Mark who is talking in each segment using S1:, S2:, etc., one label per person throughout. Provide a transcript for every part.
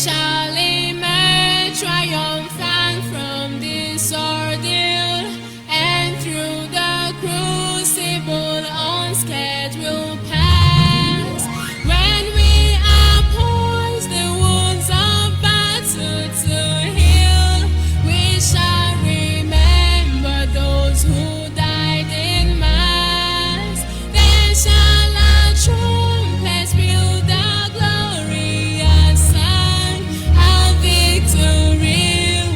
S1: shall emerge triumphant from this ordeal, and through the crucible unscathed will pass. When we are poised the wounds of battle to heal, we shall remember those who died in mass. Then shall our trumpets build the glorious song of victory.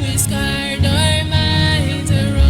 S1: We scarred our minds around.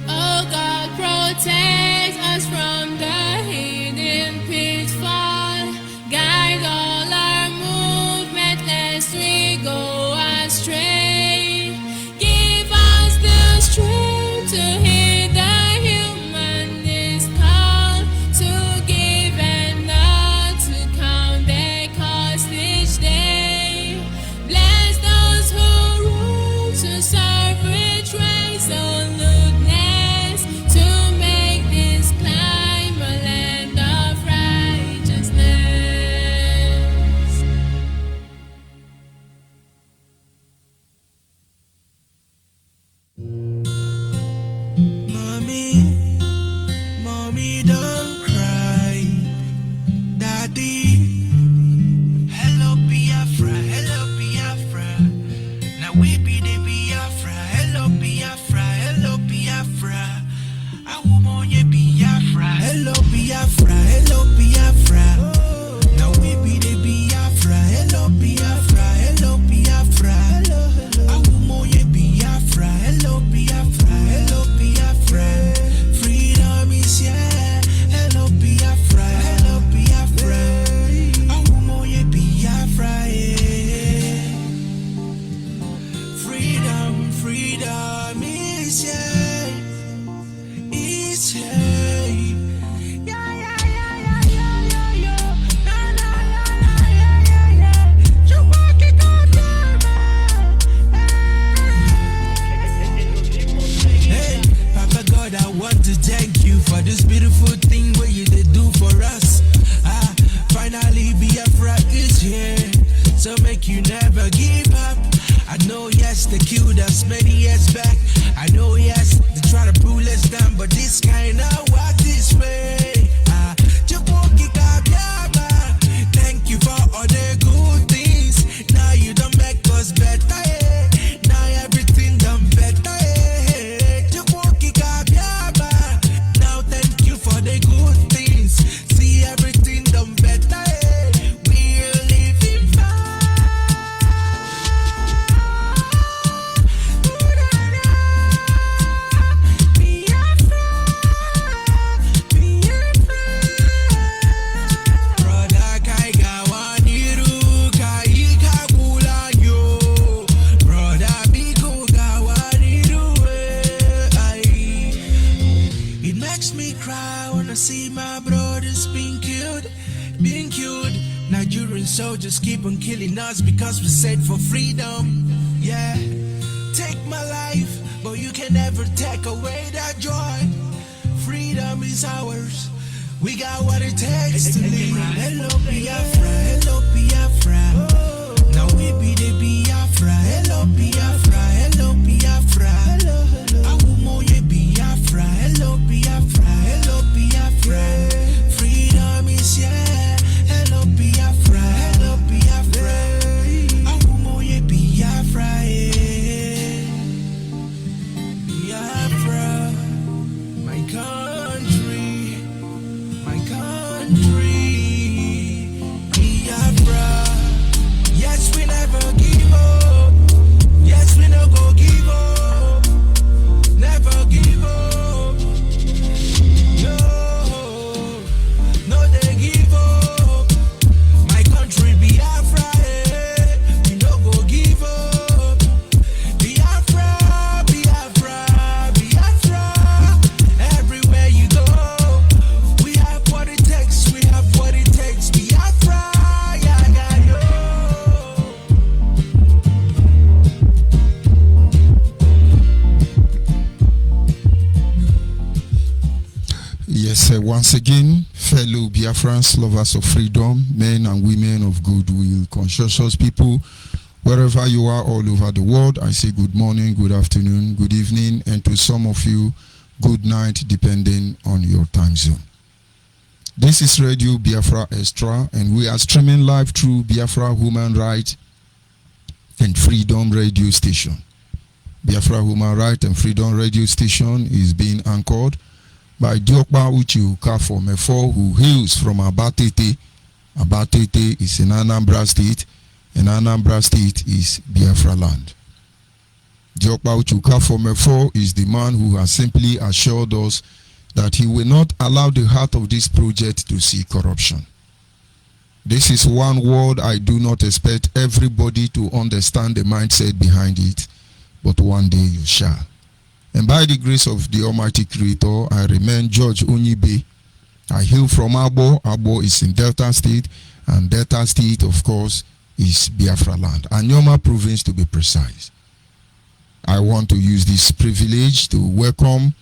S1: Oh God, protect us from the hidden pitfall. Guide all our movement lest we go astray. Give us the strength to hear the humanist call, to give and not to count their cost each day. Bless those who rule to serve with resoluteness, to make this climb a land of righteousness.
S2: Mommy, don't cry. Daddy, hello Biafra, hello Biafra. Now we be the Biafra, hello Biafra, hello Biafra. I want you Biafra, hello Biafra, hello Biafra. Now we be the Biafra, hello Biafra, hello Biafra. I want you Biafra, hello Biafra, hello Biafra. Freedom is here, hello Biafra, hello Biafra. I want you Biafra, yeah. Freedom, freedom is here, is here. Yeah, yeah, yeah, yeah, yeah, yeah, yeah. Na, na, na, na, yeah, yeah, yeah. You walk it out there, Hey, Papa God, I want to thank you for this beautiful thing what you did do for us. Finally Biafra is here, so make you never give up. I know yes, they killed us many years back. I know yes, they try to pull us down, but this kind of walk this way. Thank you for all the good things. Now you don't make us better. Now everything done better. Now thank you for the good things. See everything done better. We're living fine. Biafra, Biafra. Brother Kaiga waniru Kaika Kulanyo. Brother Biko Gawaniru. It makes me cry when I see my brothers being killed. Nigerian soldiers keep on killing us because we said for freedom. Yeah, take my life, but you can never take away that joy. Freedom is ours. We got what it takes to live. Hello Biafra, hello Biafra. Now we be the Biafra. Hello Biafra, hello Biafra. I want you Biafra. Hello Biafra, hello Biafra. Freedom is here. Hello Biafra, hello Biafra. I want you Biafra, yeah. Biafra, my country, my country. Biafra, yes we never give up. Yes we no go give up.
S3: Once again, fellow Biafrans, lovers of freedom, men and women of goodwill, conscientious people, wherever you are all over the world, I say good morning, good afternoon, good evening, and to some of you, good night, depending on your time zone. This is Radio Biafra Extra, and we are streaming live through Biafra Human Rights and Freedom Radio Station. Biafra Human Rights and Freedom Radio Station is being anchored by Diokpa Uchi Ukafo Mefo, who hails from Abatete. Abatete is in Anambra State, and Anambra State is Biafra land. Diokpa Uchi Ukafo Mefo is the man who has simply assured us that he will not allow the heart of this project to see corruption. This is one word I do not expect everybody to understand the mindset behind it, but one day you shall. And by the grace of the Almighty Creator, I remain George Onyibe. I hail from Abo. Abo is in Delta State, and Delta State, of course, is Biafra land, Anyoma province to be precise. I want to use this privilege to welcome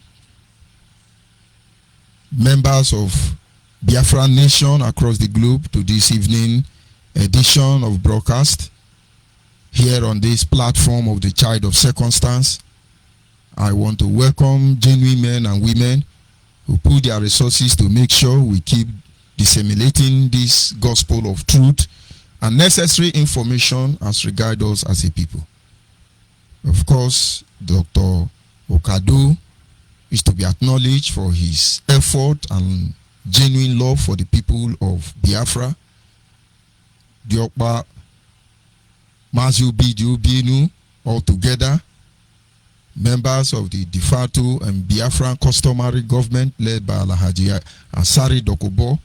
S3: members of Biafra Nation across the globe to this evening edition of broadcast here on this platform of the Child of Circumstance. I want to welcome genuine men and women who put their resources to make sure we keep disseminating this gospel of truth and necessary information as regards us as a people. Of course, Dr. Okado is to be acknowledged for his effort and genuine love for the people of Biafra. Diokpa Mazubi Binu, all together, members of the de facto and Biafran customary government led by Alhaji Asari Dokubo,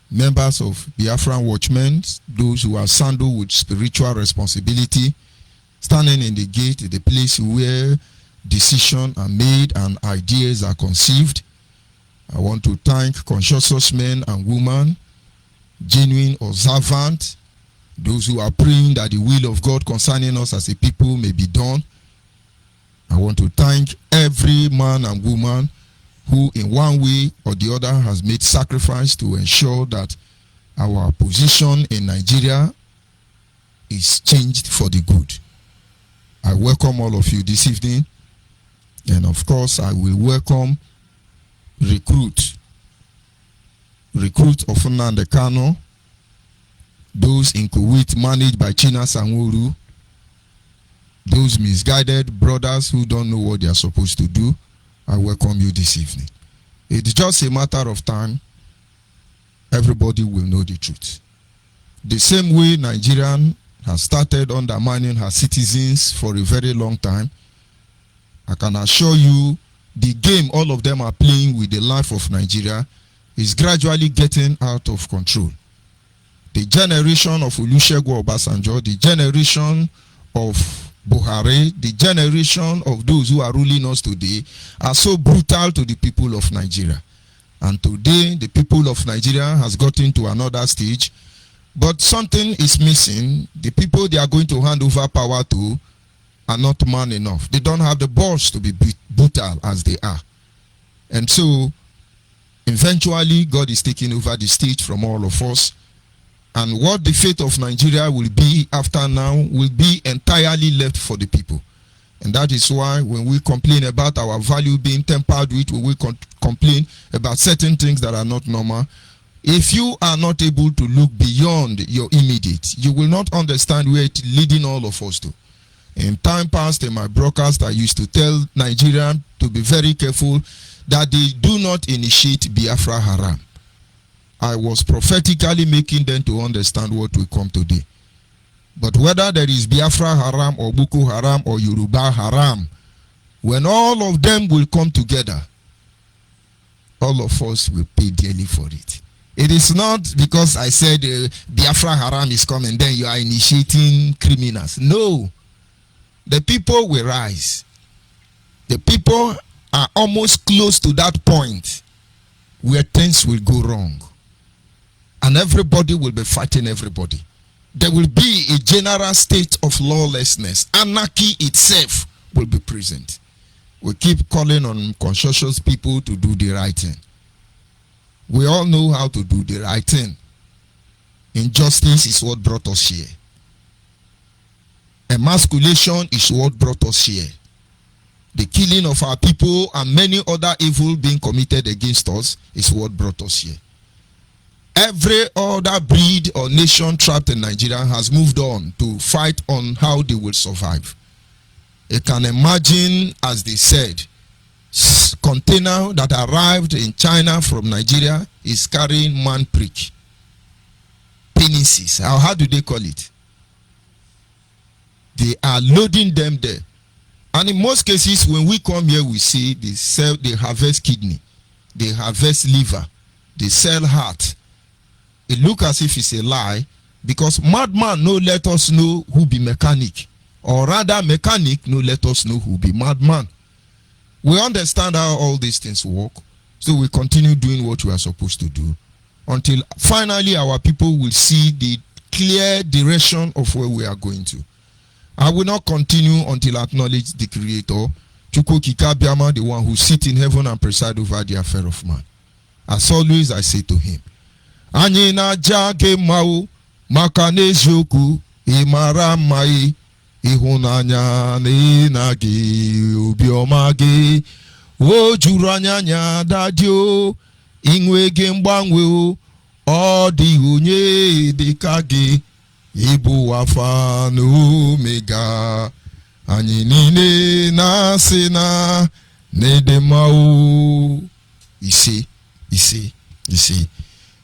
S3: members of Biafran watchmen, those who are sandaled with spiritual responsibility, standing in the gate, the place where decisions are made and ideas are conceived. I want to thank conscientious men and women, genuine observant, those who are praying that the will of God concerning us as a people may be done. I want to thank every man and woman who in one way or the other has made sacrifice to ensure that our position in Nigeria is changed for the good. I welcome all of you this evening, and of course I will welcome recruit of Nnamdi Kanu, those in Kuwait managed by China Sanwo-Olu, those misguided brothers who don't know what they are supposed to do. I welcome you this evening. It's just a matter of time. Everybody will know the truth. The same way Nigeria has started undermining her citizens for a very long time, I can assure you the game all of them are playing with the life of Nigeria is gradually getting out of control. The generation of Olusegun Obasanjo, the generation of Buhari, the generation of those who are ruling us today are so brutal to the people of Nigeria. And today, the people of Nigeria has gotten to another stage, but something is missing. The people they are going to hand over power to are not man enough. They don't have the balls to be brutal as they are. And so, eventually, God is taking over the stage from all of us. And what the fate of Nigeria will be after now will be entirely left for the people. And that is why when we complain about our value being tampered with, when we complain about certain things that are not normal, if you are not able to look beyond your immediate, you will not understand where it's leading all of us to. In time past, in my broadcast, I used to tell Nigerians to be very careful that they do not initiate Biafra Haram. I was prophetically making them to understand what will come today. But whether there is Biafra Haram or Boko Haram or Yoruba Haram, when all of them will come together, all of us will pay dearly for it. It is not because I said Biafra Haram is coming, then you are initiating criminals. No. The people will rise. The people are almost close to that point where things will go wrong. And everybody will be fighting everybody. There will be a general state of lawlessness. Anarchy itself will be present. We keep calling on conscientious people to do the right thing. We all know how to do the right thing. Injustice is what brought us here. Emasculation is what brought us here. The killing of our people and many other evil being committed against us is what brought us here. Every other breed or nation trapped in Nigeria has moved on to fight on how they will survive. You can imagine, as they said, container that arrived in China from Nigeria is carrying man prick. Penises. How do they call it? They are loading them there. And in most cases, when we come here, we see they harvest kidney, they harvest liver, they sell heart. It looks as if it's a lie, because madman no let us know who be mechanic, or rather mechanic no let us know who be madman. We understand how all these things work, so we continue doing what we are supposed to do until finally our people will see the clear direction of where we are going to. I will not continue until I acknowledge the Creator, Chukwu Kikabiama, the one who sits in heaven and presides over the affair of man. As always, I say to him, Anyị na-aja gị mma maka n'eziokwu ịmara mma ịhụnanya na gị obiọma gị o juru anya dadio inwe gị mgbanwe ọ dị onye dịka gị ịbụ Alpha na Omega anyị niile na-asị na n'ịdị mma you see.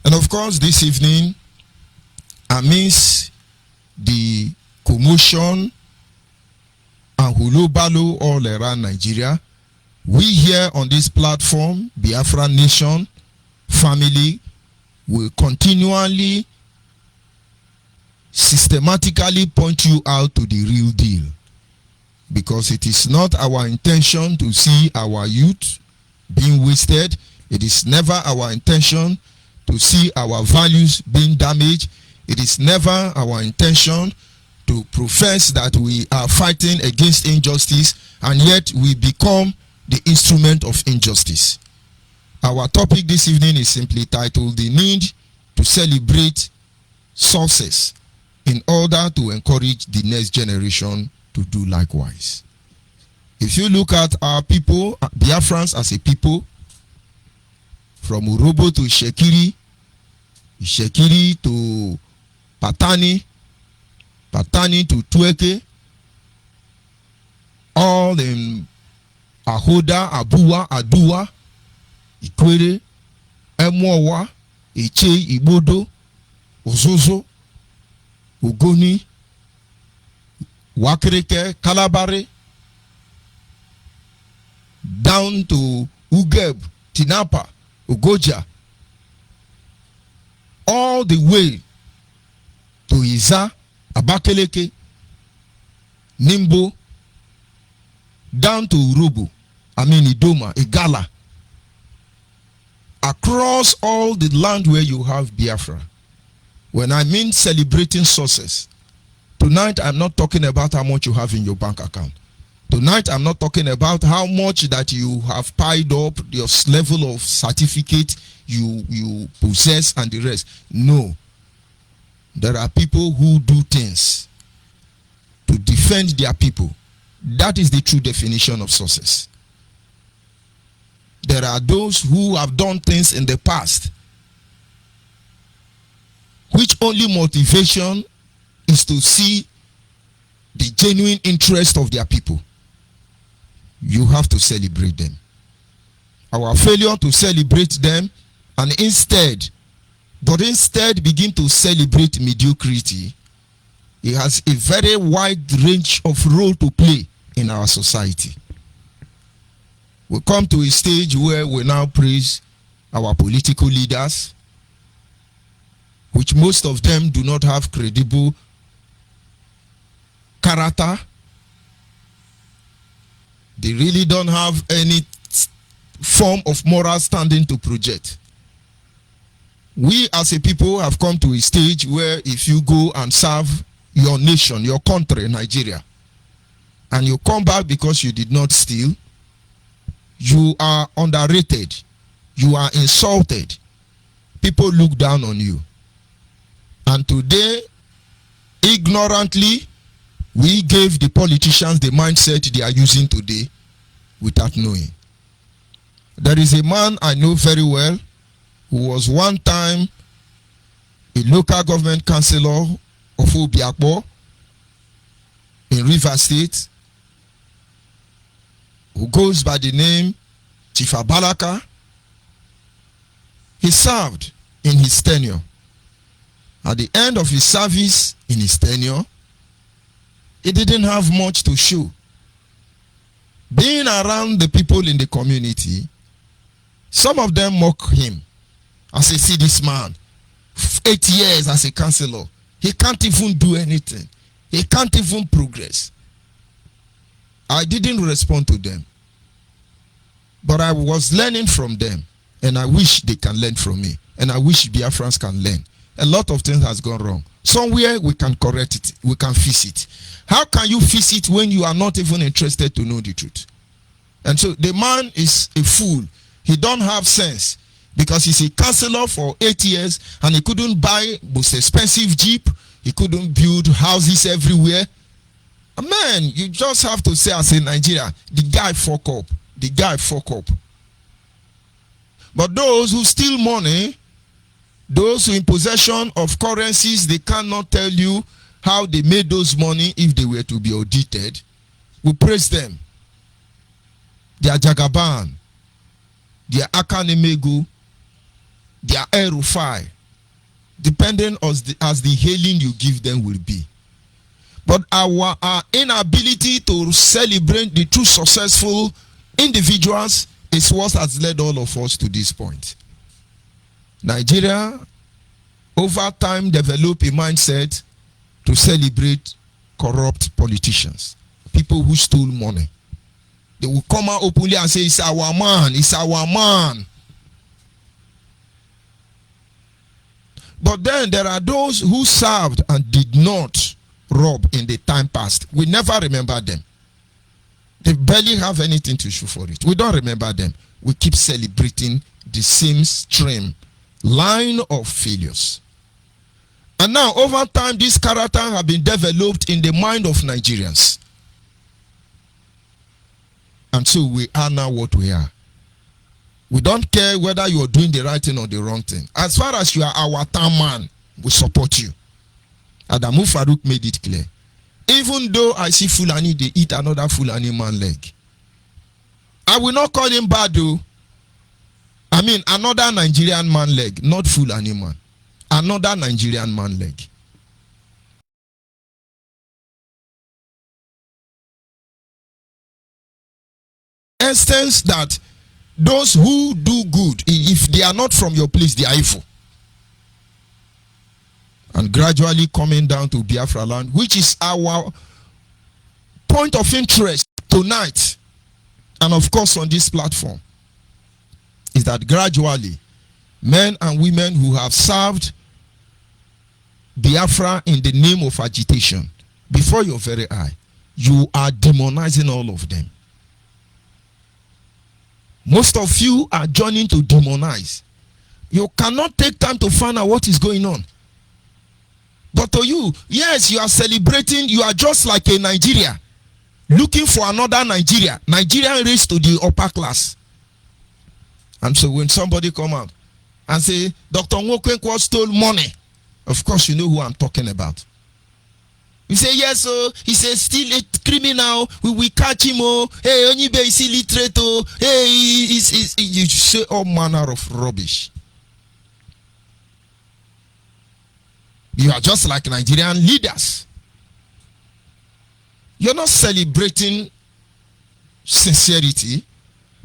S3: And of course, this evening, amidst the commotion and hulubalo all around Nigeria, we here on this platform, Biafra Nation family, will continually, systematically point you out to the real deal. Because it is not our intention to see our youth being wasted. It is never our intention to see our values being damaged. It is never our intention to profess that we are fighting against injustice and yet we become the instrument of injustice. Our topic this evening is simply titled The Need to Celebrate Success in order to encourage the next generation to do likewise. If you look at our people, Biafrans as a people, from Urobo to Shekiri to Patani to Tueke, all in Ahoda, Abua, Adua, Ikwere, Emowa, Iche, Ibodo, Ozozo, Ugoni, Wakereke, Kalabare, down to Ugeb, Tinapa, Ugoja, all the way to Iza, Abakeleke, Nimbo, down to Urobo, Idoma, Igala, across all the land where you have Biafra. When I mean celebrating success, tonight I'm not talking about how much you have in your bank account. Tonight I'm not talking about how much that you have piled up, your level of certificate you possess and the rest. No. There are people who do things to defend their people. That is the true definition of success. There are those who have done things in the past which only motivation is to see the genuine interest of their people. You have to celebrate them. Our failure to celebrate them and instead begin to celebrate mediocrity, it has a very wide range of role to play in our society. We come to a stage where we now praise our political leaders, which most of them do not have credible character. They really don't have any form of moral standing to project. We as a people have come to a stage where if you go and serve your nation, your country, Nigeria, and you come back because you did not steal, you are underrated, you are insulted, people look down on you. And today, ignorantly, we gave the politicians the mindset they are using today without knowing. There is a man I know very well who was one time a local government councillor of Obiakpo in Rivers State, who goes by the name Chief Abalaka. He served in his tenure. At the end of his service in his tenure, he didn't have much to show. Being around the people in the community, some of them mock him. I say, see this man, 8 years as a councillor, he can't even do anything. He can't even progress. I didn't respond to them. But I was learning from them. And I wish they can learn from me. And I wish Biafrans can learn. A lot of things has gone wrong. Somewhere we can correct it. We can fix it. How can you fix it when you are not even interested to know the truth? And so the man is a fool. He don't have sense. Because he's a councillor for 8 years and he couldn't buy most expensive Jeep. He couldn't build houses everywhere. Man, you just have to say as a Nigeria, the guy fuck up. The guy fuck up. But those who steal money, those who in possession of currencies, they cannot tell you how they made those money if they were to be audited. We praise them. They are Jagaban. They are Akanemegu. They are Erufai. Depending as the hailing you give them will be. But our inability to celebrate the true successful individuals is what has led all of us to this point. Nigeria, over time, developed a mindset to celebrate corrupt politicians, people who stole money. They will come out openly and say, it's our man, it's our man. But then there are those who served and did not rob in the time past. We never remember them. They barely have anything to show for it. We don't remember them. We keep celebrating the same stream line of failures. And now, over time, this character have been developed in the mind of Nigerians. And so we are now what we are. We don't care whether you are doing the right thing or the wrong thing. As far as you are our town man, we support you. Adamu Farouk made it clear. Even though I see Fulani, they eat another Fulani man leg. I will not call him bad though. I mean another Nigerian man leg, not Fulani man. Another Nigerian man leg. Instance that those who do good, if they are not from your place, they are evil. And gradually coming down to Biafra land, which is our point of interest tonight, and of course on this platform, is that gradually men and women who have served Biafra in the name of agitation before your very eye, you are demonizing all of them. Most of you are joining to demonize. You cannot take time to find out what is going on. But to you, yes, you are celebrating. You are just like a Nigeria, looking for another Nigeria. Nigerian race to the upper class. And so when somebody come out and say, Dr. Nwokwenkwo stole money, of course you know who I'm talking about. You say, yes, oh, he's still a criminal. We will catch him. Oh, hey, Onyibe is illiterate. Oh, hey, you say all manner of rubbish. You are just like Nigerian leaders. You're not celebrating sincerity.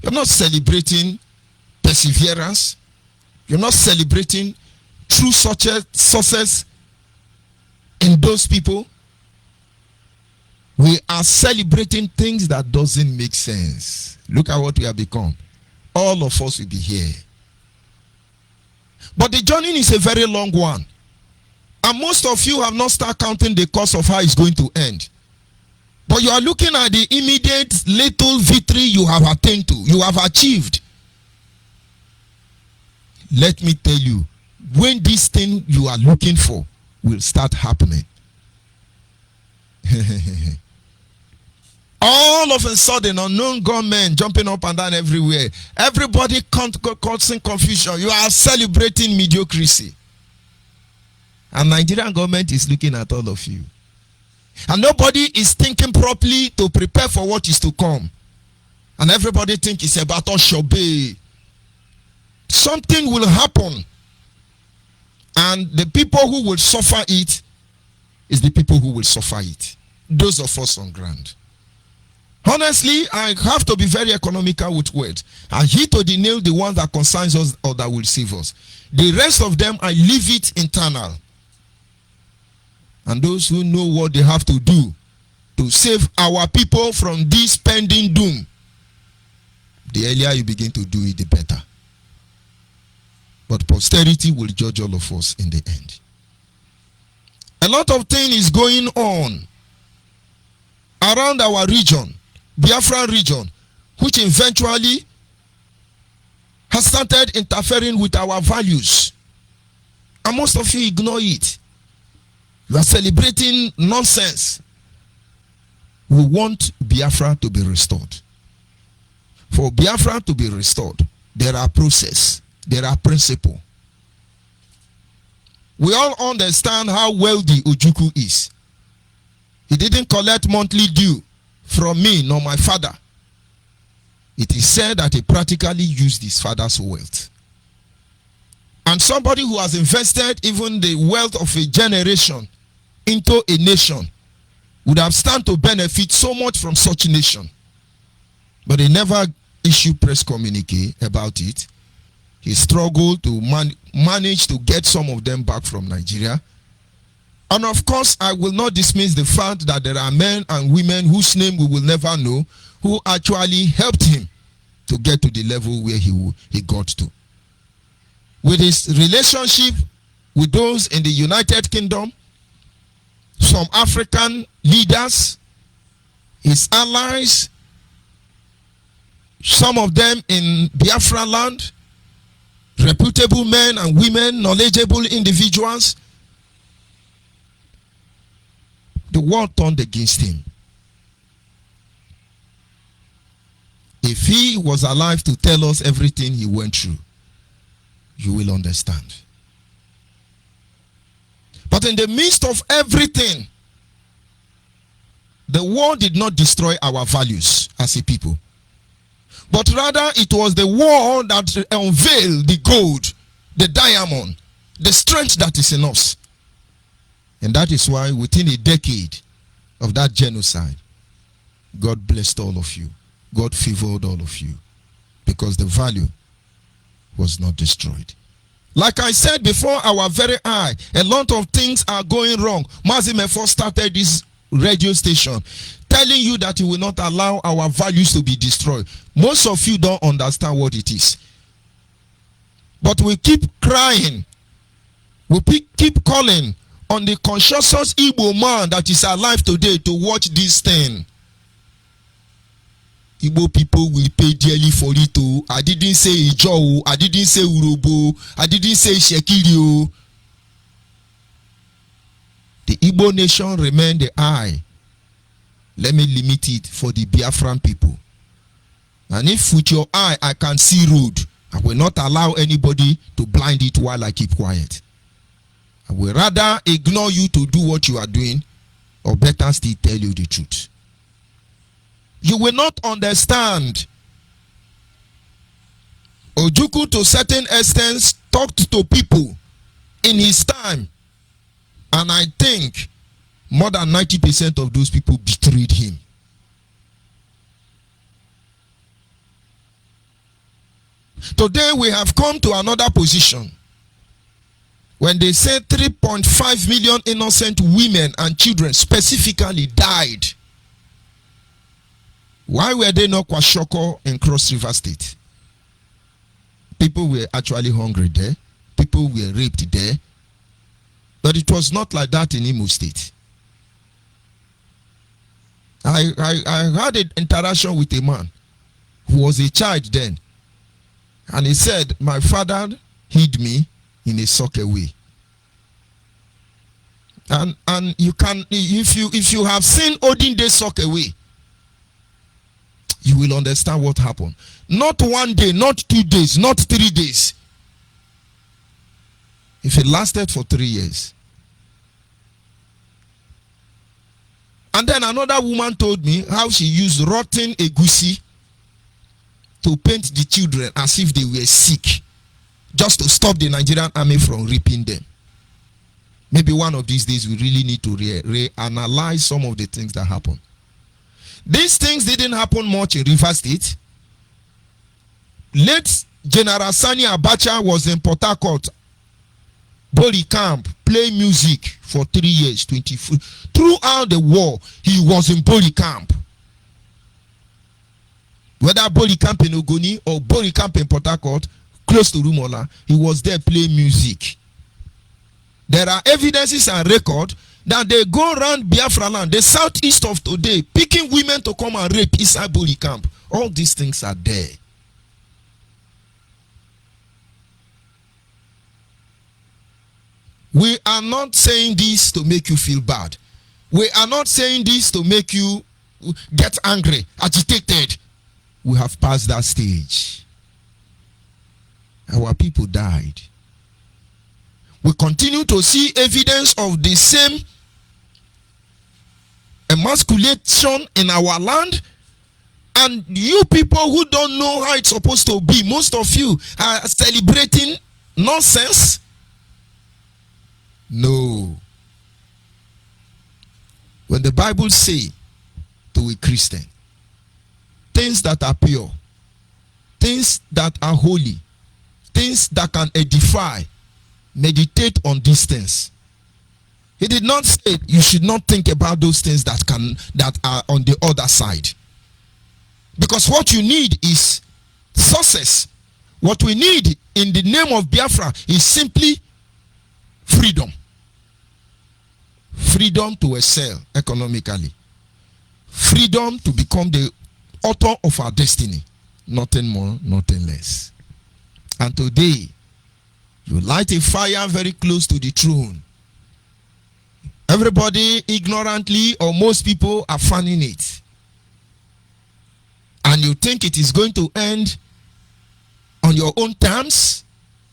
S3: You're not celebrating perseverance. You're not celebrating true success in those people. We are celebrating things that doesn't make sense. Look at what we have become. All of us will be here. But the journey is a very long one. And most of you have not started counting the cost of how it's going to end. But you are looking at the immediate little victory you have attained to, you have achieved. Let me tell you, when this thing you are looking for will start happening. All of a sudden, unknown gunmen jumping up and down everywhere. Everybody causing confusion. You are celebrating mediocrity. And Nigerian government is looking at all of you. And nobody is thinking properly to prepare for what is to come. And everybody thinks it's about Oshobe. Something will happen. And the people who will suffer it is the people who will suffer it. Those of us on ground. Honestly, I have to be very economical with words. I hit to the nail the one that concerns us or that will save us. The rest of them, I leave it internal. And those who know what they have to do to save our people from this pending doom, the earlier you begin to do it, the better. But posterity will judge all of us in the end. A lot of things is going on around our region, Biafra region, which eventually has started interfering with our values. And most of you ignore it. You are celebrating nonsense. We want Biafra to be restored. For Biafra to be restored, there are processes, there are principles. We all understand how wealthy Ojukwu is. He didn't collect monthly due from me nor my father. It is said that he practically used his father's wealth. And somebody who has invested even the wealth of a generation into a nation would have stand to benefit so much from such a nation. But they never issued press communique about it. He struggled to manage to get some of them back from Nigeria. And of course, I will not dismiss the fact that there are men and women whose name we will never know who actually helped him to get to the level where he got to. With his relationship with those in the United Kingdom, some African leaders, his allies, some of them in Biafra land, reputable men and women, knowledgeable individuals, the world turned against him. If he was alive to tell us everything he went through, you will understand. But in the midst of everything, the war did not destroy our values as a people. But rather it was the war that unveiled the gold, the diamond, the strength that is in us. And that is why within a decade of that genocide, God blessed all of you. God favored all of you. Because the value was not destroyed. Like I said before our very eye, a lot of things are going wrong. Mazimefo started this radio station telling you that he will not allow our values to be destroyed. Most of you don't understand what it is. But we keep crying. We keep calling on the conscious Igbo man that is alive today to watch this thing. Igbo people will pay dearly for it too. I didn't say Ijo, I didn't say Urobo, I didn't say Shekirio. The Igbo nation remain the eye. Let me limit it for the Biafran people. And if with your eye I can see road, I will not allow anybody to blind it while I keep quiet. I will rather ignore you to do what you are doing, or better still tell you the truth. You will not understand. Ojukwu to certain extent talked to people in his time. And I think more than 90% of those people betrayed him. Today we have come to another position. When they say 3.5 million innocent women and children specifically died, why were they not Kwashoko in Cross River State? People were actually hungry there. People were raped there. But it was not like that in Imo State. I had an interaction with a man who was a child then. And he said, my father hid me in a soccer way. And you can, if you have seen olden days soccer way, you will understand what happened. Not 1 day, not 2 days, not 3 days. If it lasted for 3 years. And then another woman told me how she used rotten egusi to paint the children as if they were sick, just to stop the Nigerian army from raping them. Maybe one of these days we really need to reanalyze some of the things that happened. These things didn't happen much in River State. Late General Sani Abacha was in Port Harcourt, Boli camp, play music for 3 years, 24. Throughout the war, he was in Boli camp. Whether Boli camp in Ogoni or Boli camp in Port Harcourt, close to Rumola, he was there playing music. There are evidences and record that they go around Biafra land, the southeast of today, picking women to come and rape inside Boli camp. All these things are there. We are not saying this to make you feel bad. We are not saying this to make you get angry, agitated. We have passed that stage. Our people died. We continue to see evidence of the same emasculation in our land. And you people who don't know how it's supposed to be, most of you are celebrating nonsense. No. When the Bible says to a Christian, things that are pure, things that are holy, things that can edify, meditate on these things. He did not say you should not think about those things that are on the other side. Because what you need is success. What we need in the name of Biafra is simply freedom. Freedom to excel economically. Freedom to become the author of our destiny. Nothing more, nothing less. And today, you light a fire very close to the throne. Everybody ignorantly, or most people, are fanning it. And you think it is going to end on your own terms,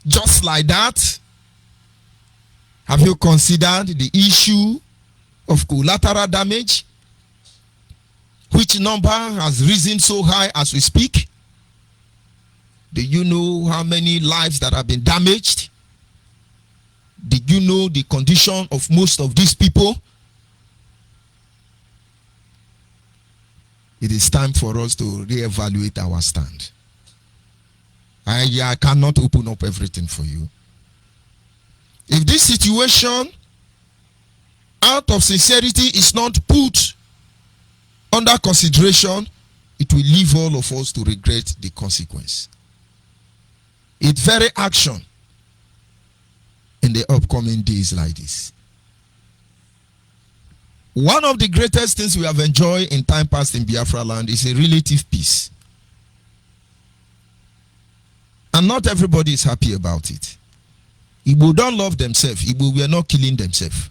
S3: just like that? Have you considered the issue of collateral damage? Which number has risen so high as we speak? Do you know how many lives that have been damaged? Did you know the condition of most of these people? It is time for us to reevaluate our stand. I cannot open up everything for you. If this situation, out of sincerity, is not put under consideration, it will leave all of us to regret the consequence. Its very action in the upcoming days like this. One of the greatest things we have enjoyed in time past in Biafra land is a relative peace. And not everybody is happy about it. Igbo don't love themselves. Igbo were not killing themselves.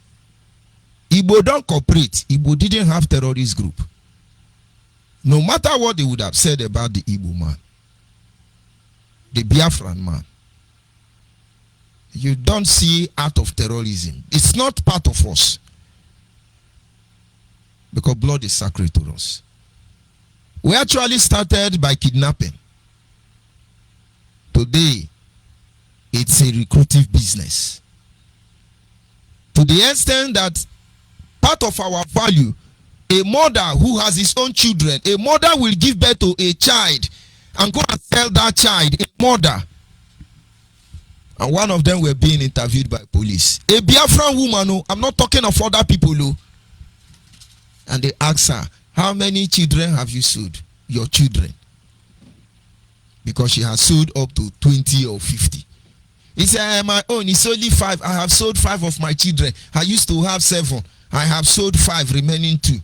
S3: Igbo don't cooperate. Igbo didn't have terrorist group. No matter what they would have said about the Igbo man, the Biafran man, you don't see act of terrorism. It's not part of us. Because blood is sacred to us. We actually started by kidnapping. Today, it's a recruitive business. To the extent that part of our value, a mother who has his own children, a mother will give birth to a child and go and sell that child, a mother. And one of them were being interviewed by police. A Biafran woman, I'm not talking of other people. And they asked her, how many children have you sold? Your children. Because she has sold up to 20 or 50. He said, my own, it's only 5. I have sold 5 of my children. I used to have 7. I have sold 5, remaining 2.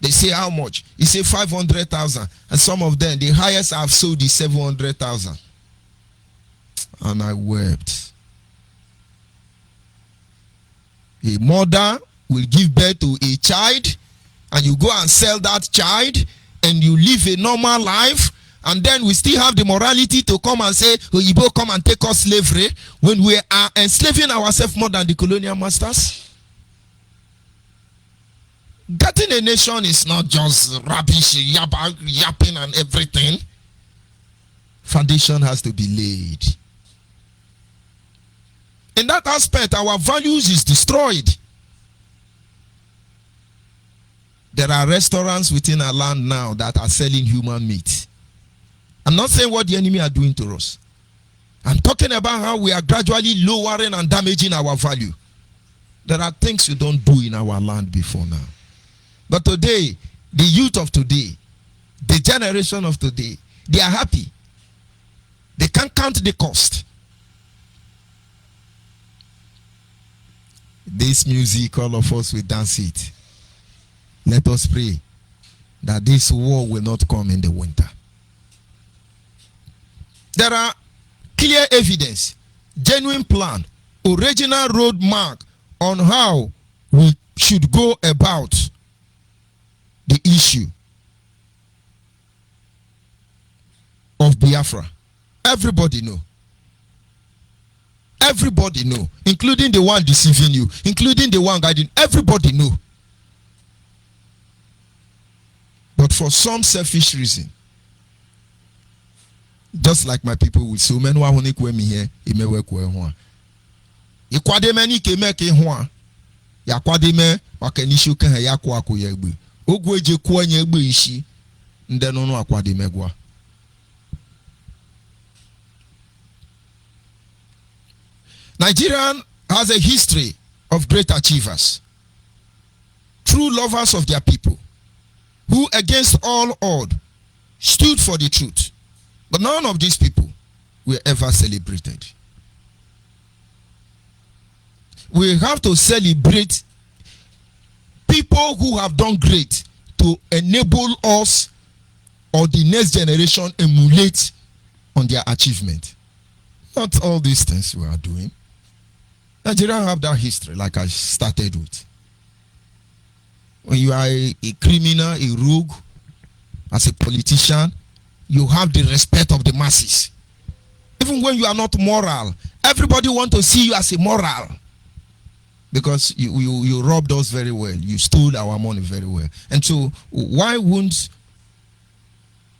S3: They say, how much? He said 500,000. And some of them, the highest I've sold is 700,000. And I wept. A mother will give birth to a child, and you go and sell that child, and you live a normal life, and then we still have the morality to come and say, Onyibe, come and take us slavery, when we are enslaving ourselves more than the colonial masters. Getting a nation is not just rubbish, yapping and everything. Foundation has to be laid. In that aspect, our values is destroyed. There are restaurants within our land now that are selling human meat. I'm not saying what the enemy are doing to us. I'm talking about how we are gradually lowering and damaging our value. There are things you don't do in our land before now. But today, the youth of today, the generation of today, they are happy. They can't count the cost. This music, all of us will dance it. Let us pray that this war will not come in the winter. There are clear evidence, genuine plan, original roadmap on how we should go about the issue of Biafra. Everybody know. Everybody know, including the one deceiving you, including the one guiding. Everybody know. But for some selfish reason, just like my people will say, "Men wa hone kwe mi here, ime we kwe ho." Ikwade mani ke me ke ho a. Ya kwade me wakanishu kan ya kwa akoya egbe. Ogwe eje kwa nya egbe ishi. Nde no no akwade megwa. Nigeria has a history of great achievers, true lovers of their people, who against all odds stood for the truth. But none of these people were ever celebrated. We have to celebrate people who have done great to enable us or the next generation emulate on their achievement. Not all these things we are doing. Nigeria have that history, like I started with. When you are a criminal, a rogue, as a politician, you have the respect of the masses. Even when you are not moral, everybody want to see you as a moral. Because you robbed us very well. You stole our money very well. And so, why wouldn't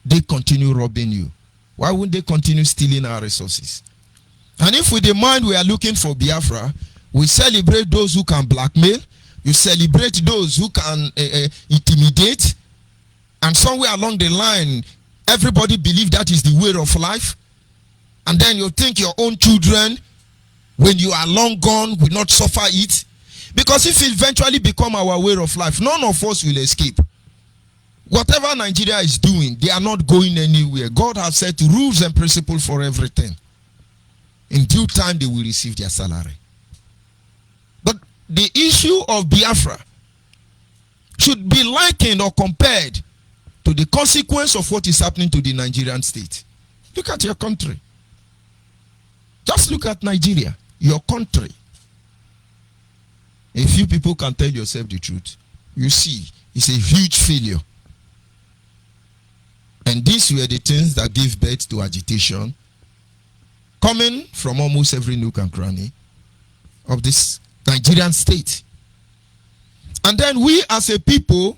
S3: they continue robbing you? Why wouldn't they continue stealing our resources? And if with the mind we are looking for Biafra, we celebrate those who can blackmail, you celebrate those who can intimidate, and somewhere along the line, everybody believes that is the way of life, and then you think your own children, when you are long gone, will not suffer it. Because if it eventually become our way of life, none of us will escape. Whatever Nigeria is doing, they are not going anywhere. God has set rules and principles for everything. In due time, they will receive their salary. But the issue of Biafra should be likened or compared to the consequence of what is happening to the Nigerian state. Look at your country. Just look at Nigeria, your country. A few people can tell yourself the truth. You see, it's a huge failure. And these were the things that gave birth to agitation, coming from almost every nook and cranny of this Nigerian state. And then we as a people,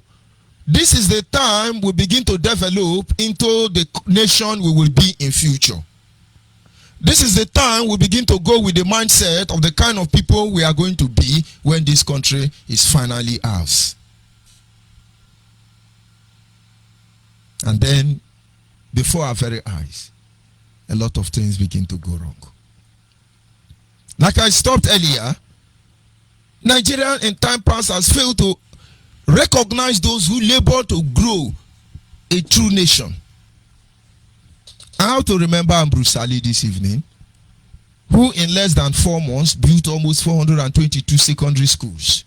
S3: this is the time we begin to develop into the nation we will be in future. This is the time we begin to go with the mindset of the kind of people we are going to be when this country is finally ours. And then, before our very eyes, a lot of things begin to go wrong. Like I stopped earlier, Nigeria in time past has failed to recognize those who labor to grow a true nation. I have to remember Ambrose Ali this evening, who in less than 4 months built almost 422 secondary schools,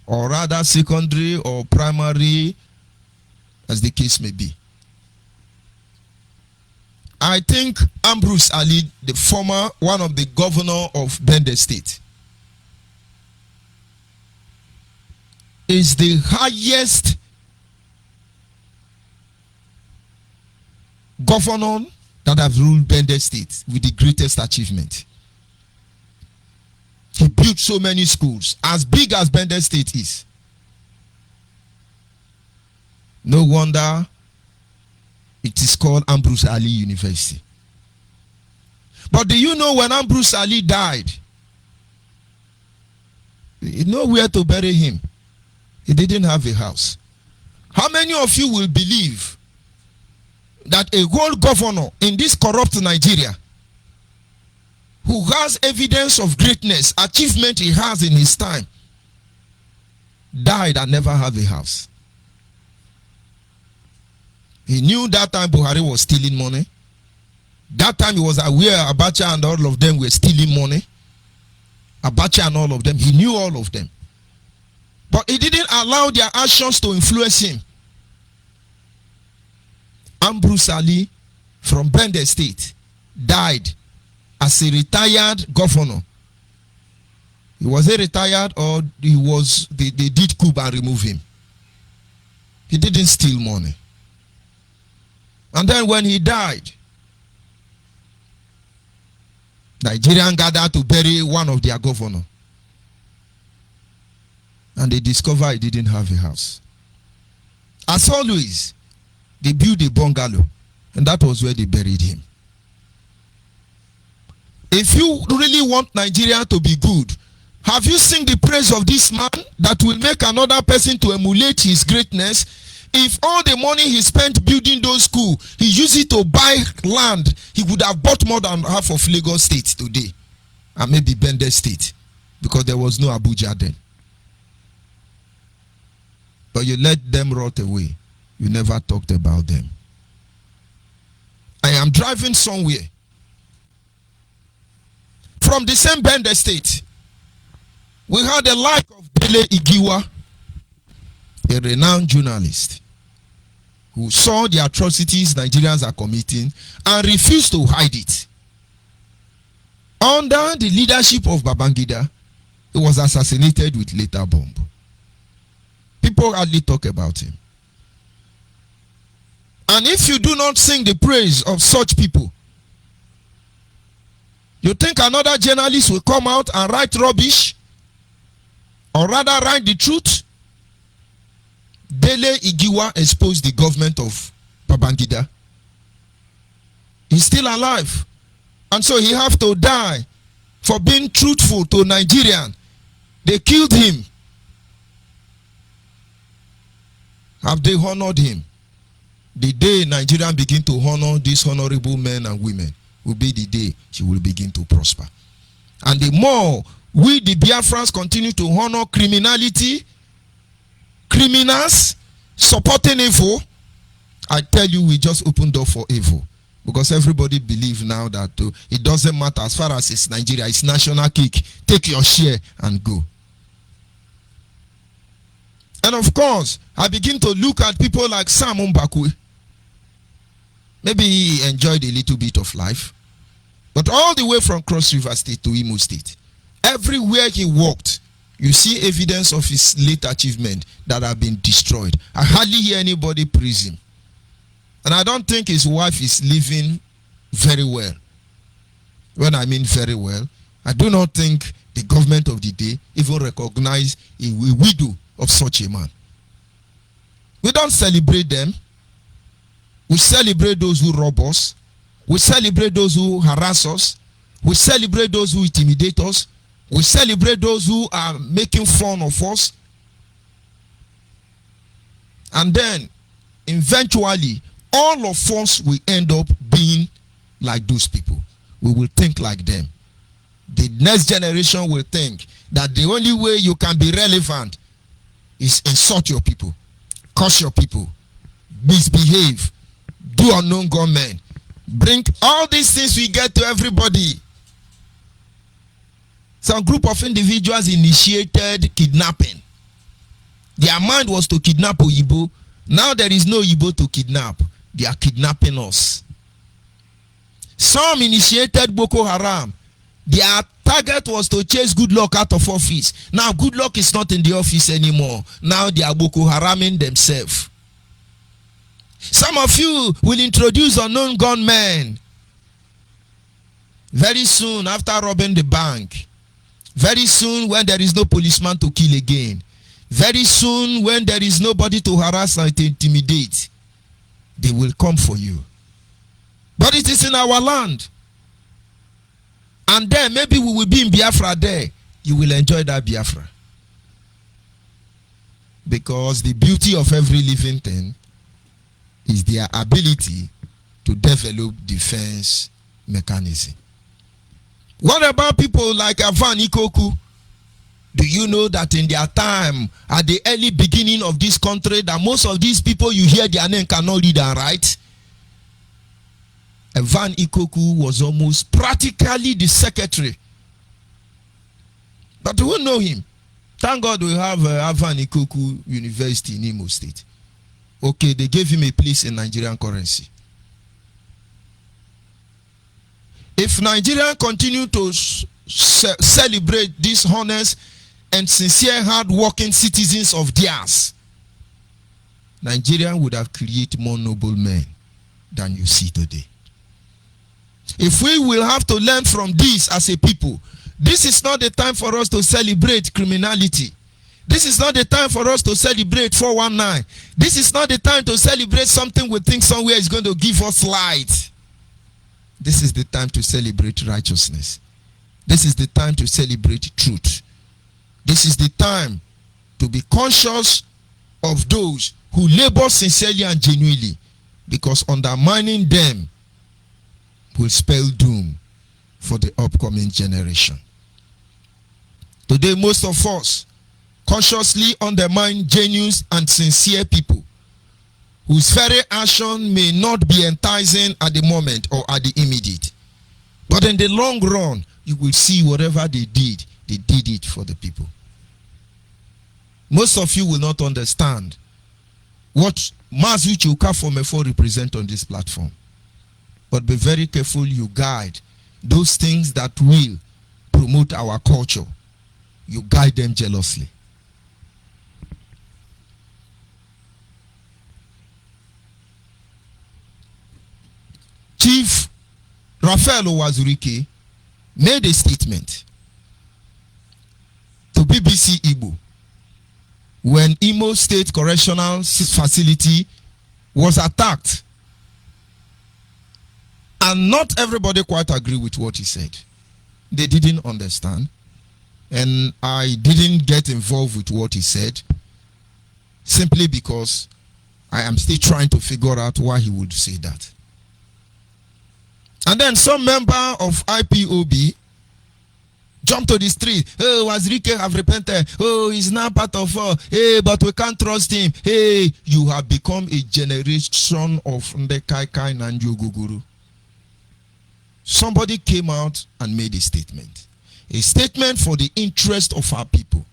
S3: or rather secondary or primary, as the case may be. I think Ambrose Ali, the former one of the governor of Bende State, is the highest governor that have ruled Bende State with the greatest achievement. He built so many schools, as big as Bende State is. No wonder it is called Ambrose Ali University. But do you know when Ambrose Ali died, nowhere to bury him. He didn't have a house. How many of you will believe that a whole governor in this corrupt Nigeria, who has evidence of greatness, achievement he has in his time, died and never had a house? He knew that time Buhari was stealing money. That time he was aware Abacha and all of them were stealing money. Abacha and all of them, he knew all of them. But he didn't allow their actions to influence him. Ambrose Ali from Bende State died as a retired governor. He was a retired, or they did coup and remove him. He didn't steal money. And then when he died, Nigerians gathered to bury one of their governors. And they discovered he didn't have a house. As always, they built a bungalow, and that was where they buried him. If you really want Nigeria to be good, have you seen the praise of this man that will make another person to emulate his greatness? If all the money he spent building those schools, he used it to buy land, he would have bought more than half of Lagos State today, and maybe Bende State, because there was no Abuja then. But you let them rot away. You never talked about them. I am driving somewhere from the same Bende State. We had the life of Dele Igiwa, a renowned journalist who saw the atrocities Nigerians are committing and refused to hide it. Under the leadership of Babangida, he was assassinated with lethal bomb. People hardly talk about him. And if you do not sing the praise of such people, you think another journalist will come out and write rubbish, or rather write the truth? Dele Igiwa exposed the government of Babangida. He's still alive, and so he have to die for being truthful to Nigerian. They killed him. Have they honored him? The day Nigerians begin to honor these honorable men and women will be the day she will begin to prosper. And the more we, the Biafrans, continue to honor criminality, criminals, supporting evil, I tell you, we just open door for evil. Because everybody believes now that it doesn't matter as far as it's Nigeria, it's national cake. Take your share and go. And of course, I begin to look at people like Sam Mbakwe. Maybe he enjoyed a little bit of life. But all the way from Cross River State to Imo State, everywhere he walked, you see evidence of his late achievement that have been destroyed. I hardly hear anybody praise him. And I don't think his wife is living very well. When I mean very well, I do not think the government of the day even recognize a widow of such a man. We don't celebrate them. We celebrate those who rob us. We celebrate those who harass us. We celebrate those who intimidate us. We celebrate those who are making fun of us. And then, eventually, all of us will end up being like those people. We will think like them. The next generation will think that the only way you can be relevant is insult your people, curse your people, misbehave, do unknown gunmen, bring all these things we get to everybody. Some group of individuals initiated kidnapping. Their mind was to kidnap Onyibe. Now there is no Onyibe to kidnap. They are kidnapping us. Some initiated Boko Haram. Their target was to chase Goodluck out of office. Now Goodluck is not in the office anymore. Now they are Boko Haraming themselves. Some of you will introduce unknown gunmen. Very soon after robbing the bank. Very soon when there is no policeman to kill again. Very soon when there is nobody to harass and intimidate. They will come for you. But it is in our land. And then maybe we will be in Biafra there. You will enjoy that Biafra. Because the beauty of every living thing is their ability to develop defense mechanism. What about people like Avan Ikoku? Do you know that in their time, at the early beginning of this country, that most of these people you hear their name cannot read and write? Avan Ikoku was almost practically the secretary. But who know him? Thank God we have Avan Ikoku University in Imo State. Okay, they gave him a place in Nigerian currency. If Nigeria continue to celebrate these honest and sincere hard-working citizens of theirs, Nigeria would have created more noble men than you see today. If we will have to learn from this as a people, this is not the time for us to celebrate criminality. This is not the time for us to celebrate 419. This is not the time to celebrate something we think somewhere is going to give us light. This is the time to celebrate righteousness. This is the time to celebrate truth. This is the time to be conscious of those who labor sincerely and genuinely, because undermining them will spell doom for the upcoming generation. Today, most of us consciously undermine genuine and sincere people whose very action may not be enticing at the moment or at the immediate. But in the long run, you will see whatever they did it for the people. Most of you will not understand what Mazu Okafor represent on this platform. But be very careful you guide those things that will promote our culture. You guide them jealously. Chief Raphael Owazurike made a statement to BBC Igbo when Imo State Correctional Facility was attacked. And not everybody quite agree with what he said. They didn't understand. And I didn't get involved with what he said simply because I am still trying to figure out why he would say that. And then some member of IPOB jumped to the street. Oh, Wazirike have repented. Oh, he's now part of us. Hey, but we can't trust him. Hey, you have become a generation of Ndekaikai Nanjo Guguru. Somebody came out and made a statement. A statement for the interest of our people.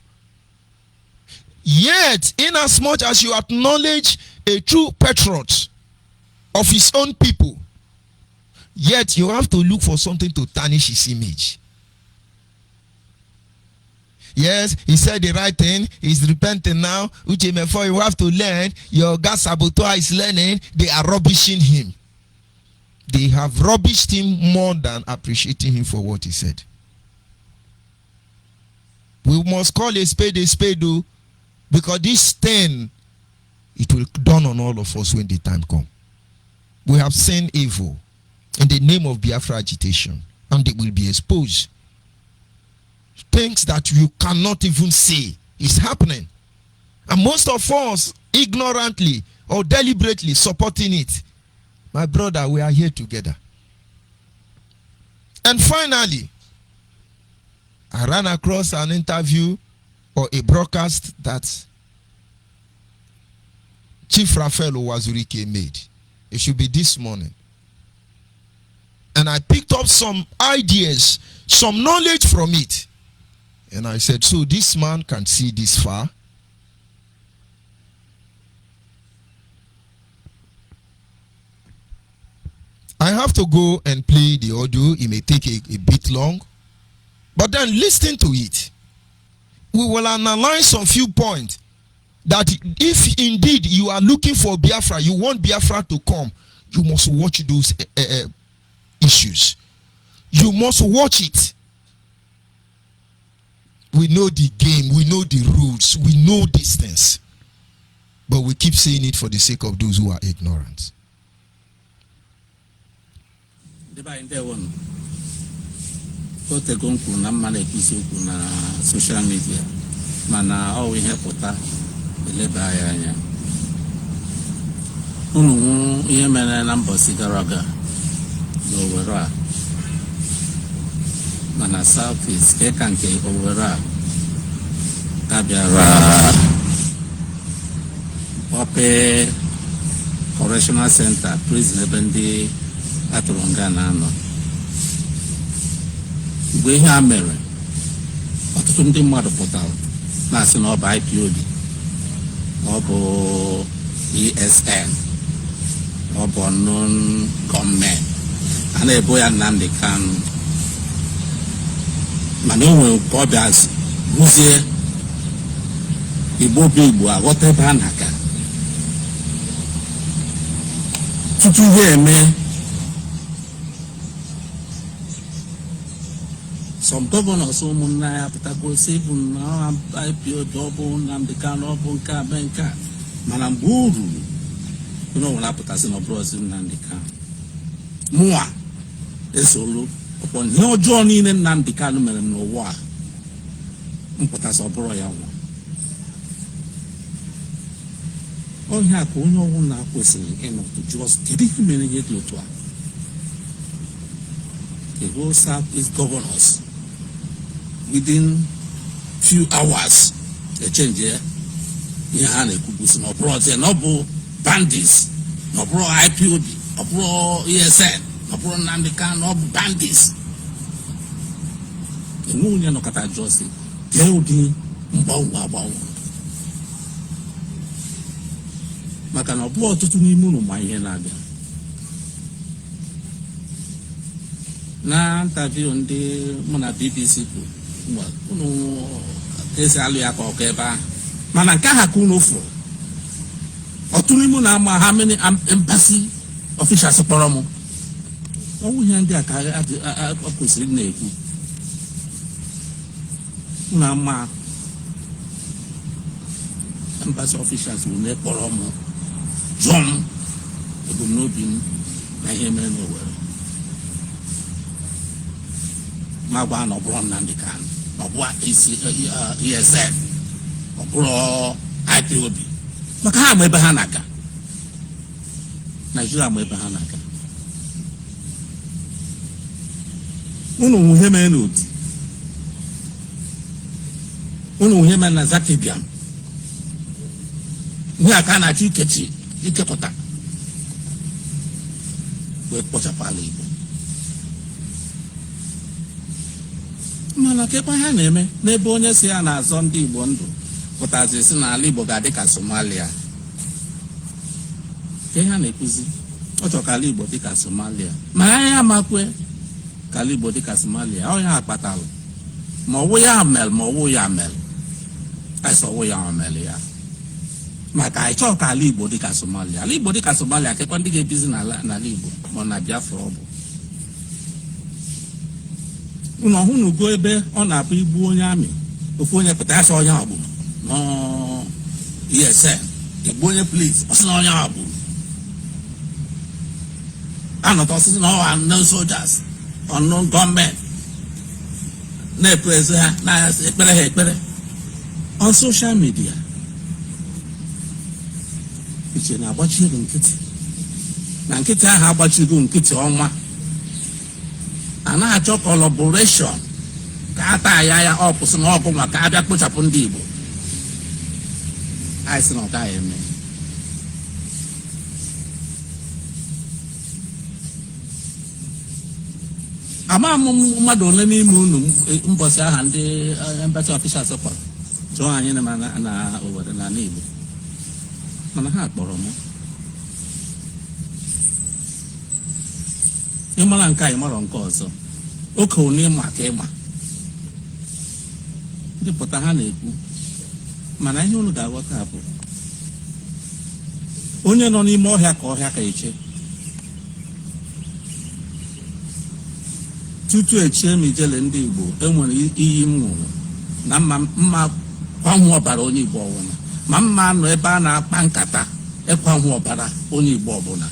S3: Yet, inasmuch as you acknowledge a true patriot of his own people, yet you have to look for something to tarnish his image. Yes, he said the right thing. He's repenting now. Uchemefo, you have to learn. Your gas saboteur is learning. They are rubbishing him. They have rubbished him more than appreciating him for what he said. We must call a spade, though, because this thing, it will dawn on all of us when the time comes. We have seen evil in the name of Biafra agitation, and it will be exposed. Things that you cannot even see is happening. And most of us, ignorantly or deliberately supporting it. My brother, we are here together. And finally, I ran across an interview or a broadcast that Chief Raphael Owazurike made. It should be this morning. And I picked up some ideas, some knowledge from it. And I said, so this man can see this far. I have to go and play the audio. It may take a bit long. But then listen to it. We will analyze some few points that if indeed you are looking for Biafra, you want Biafra to come, you must watch those issues. You must watch it. We know the game, we know the rules, we know these things. But we keep saying it for the sake of those who are ignorant.
S4: Social media, mana all we have put elebaya unu ihe mere na mbosi gara aga n'Owerri mana South East ka nke Owerri abịara Ope Correctional Center prison ebe ndị atụrụ nga na-anọ. Mgbe ihe a mere, ọtụtụ ndị mmadụ pụtara na-asị na ọ bụ IPOB, ọ bụ ESN, ọ bụ unknown gọọmenti, a na-ebo ya Nnamdi Kanu. Mana o nwere ka ọ bịa rụzie Igbo bụ Igbo aghọta ebe a na-aga. Tutu ihe eme, some governors ụmụnna ya pụtakwuo sị bụ na IPOB ọ bụ Nnamdi Kanu ọ bụ nke a be nke a, mana mgbe o ruru onye ọbụla apụtasị na ọ bụrụ ozi Nnamdi Kanu. Mụa esolu ọkpọ ihe ọjọọ niile Nnamdi Kanu mere n'ụwa a mpụtasị ọ bụrụ ya nwa. Onye a ka onye ọbụla kwesịrị ịnọtụ just kedu ihe mere ihe dị otu a. The whole Southeast governors within few hours they change ihe ha na-ekwubusi na ọ bụrụ ọzọ na ọ bụ bandits, na ọ bụrụ IPOB, ọ bụrụ ESN, ọ bụrụ Nnamdi Kanu, na ọ bụ bandits. Enwe onye nọkọta jọsi kee ụdị mgbanwe agbanwe maka na ọ bụ ọtụtụ n'ime unu ma ihe na-abịa. Na interview ndị mụ na BBC bụ unu esi alụ ya ka ọkụ ebe ahụ, mana nke ha ka unu fụrụ ọtụtụ n'ime na ama ha many embassy officials kpọrọ m ọnwụ ihe ndị a ka a kwesịrị na-ekwu. Unu ama embassy officials bụ na-ekpọrọ m jụọ m ebumnobi m na ihe mere n'Owerri. Ma gwa na ọ bụrụ Nnamdi Kanu, ọ bụ ESN, ọ bụrụ IPOB, maka ha ma ebe ha na-aga. Nigeria ma ebe ha na-aga. Unu ihe mere n'Oti, unu ihe mere na Zakibiam, ihe aka na-achọ ikechi ikepụta wee kpochapụ ala Igbo. Mana kekwa ha na-eme n'ebe onye si ya na-azọ ndị Igbo ndụ pụtazi si na ala Igbo ga-adị ka Somalia. Ke ha na-ekwuzi ọ chọrọ ka ala Igbo dị ka Somalia, ma ya amakwe ka ala Igbo dị ka Somalia. Ọ ya akpatalụ ma ọwụ ya mel ma ọwụ ya mel asọ ọwụ ya mel ya, maka anyị chọrọ ka ala Igbo dị ka Somalia. Ala Igbo dị ka Somalia kekwa ndị ga-ebizi n'ala Igbo ma na Biafra ọ bụ. Unu ọhụ na ugo ebe ọ na-abụ igbu onye amị, ofu onye pụta asọ onye agbụ nọ ESN, igbu onye polis ọsị na onye agbụ anọta ọsịsị na ọwa unknown soldiers, unknown gọọmenti na-eprezi ha na-ekpere ha ekpere on social media. Iche na-agbachigo nkịtị na nkịtị ahụ agbachigo nkịtị ọnwa. A na-achọ collaboration ka a taa ya ọpụsị na ọgụ maka abịa kpochapụ ndị Igbo. Anyị sị na ọ gaghị eme. Ama m mmadụ ole n'ime unu mbọsị aha ndị embassy officials kpọrọ chọọ anyị na Owerri na Igbo, mana ha kpọrọ m. Ịmara nke a ịmara nke ọzọ, oke onye ịma ka ịma ndị pụta ha na-ekwu mana ihe unu ga-aghọta bụ onye nọ n'ime ọhịa ka ọhịa ka eche tutu echie m ijele ndị Igbo enwere iyi m ṅụrụ na mma kwanwu ọbara onye Igbo ọbụla ma mma nọ ebe a na-akpa nkata ịkwanwu ọbara onye Igbo ọbụla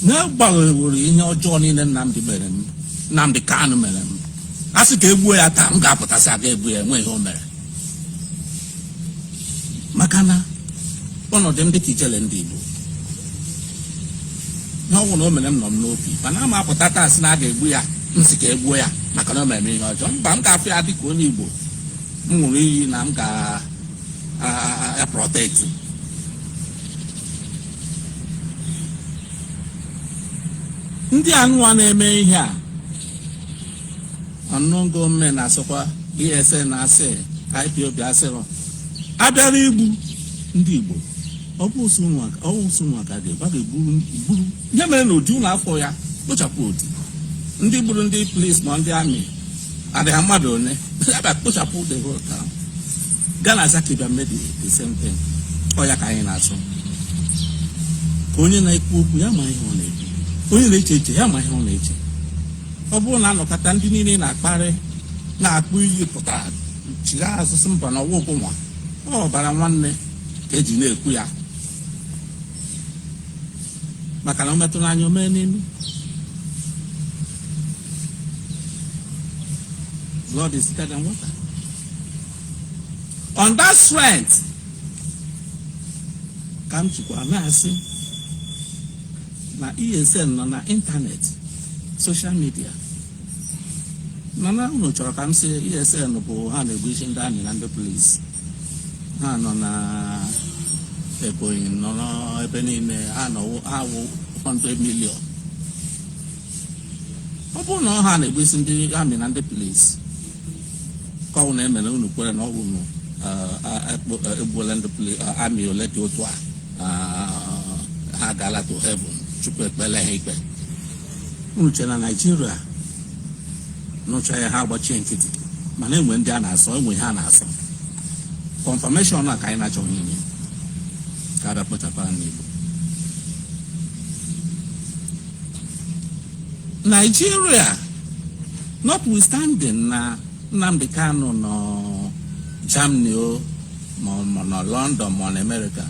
S4: na-agbanweworo ihe ọjọọ niile Nnamdi Kanu mere m a sị ka egbuo ya taa m ga-apụtasị aga egbu ya enwe ihe o mere maka na ọnọdụ m dịka ijele ndị Igbo n'ọnwụ na o mere m nọ m n'obi mana ama apụta taa sị na a ga-egbu ya m sị ka egbuo ya maka na o mere m ihe ọjọọ mba m ga-afụ ya dịka onye Igbo m ṅụrụ iyi na m ga-protect ndị anụwa na-eme ihe a ọnụ gọọmenti na-asịkwa ESN na-asị IPOB asịrọ abịara igbu ndị Igbo ọ bụ ụsụ nwa ka ga-egburu ihe mere na ụdị ụlọ afọ ya kpochapụ odi ndị gburu ndị polis ma ndị amị adịghị mmadụ one abịa kpochapụ the whole town Ghana Zakibia made the same thing ọ ya ka anyị na-achọ ka onye na-ekwu okwu ya ma ihe ọ na-ekwu onye na-eche eche ya ma ihe ọ na-eche ọ bụrụ na anọkọta ndị niile na-akparị na-akpụ iyi pụtara chiri asụsụ mba na ọwụkwụ nwa ọbara nwanne ka eji na-ekwu ya maka na o metụrụ anya o mee n'elu blood is thicker than water. On that strength ka m chịkwa na-asị na ESN nọ na ịntanet social media mana unu chọrọ ka m sị ESN bụ ha na-egbu isi ndị amị na ndị polisi ha nọ na Ebonyi nọ n'ebe niile ha awụ 100 million ọ bụrụ na ha na-egbu isi ndị amị na ndị polisi ka ọ na-emere unu kwere na ọ bụ egbuola ndị amị ole dị otu a ha gaala to heaven chukwu ekpele ha ikpe unu chere na Naijiria nụcha ya ha agbachie nkịtị mana enwe ndị a na-asọ enwe ha na-asọ confirmation na ka anyị na-achọghị inye ka abịa kpochapụra n'Igbo Nigeria notwithstanding na Nnamdi Kanu nọ Germany ma nọ London ma na America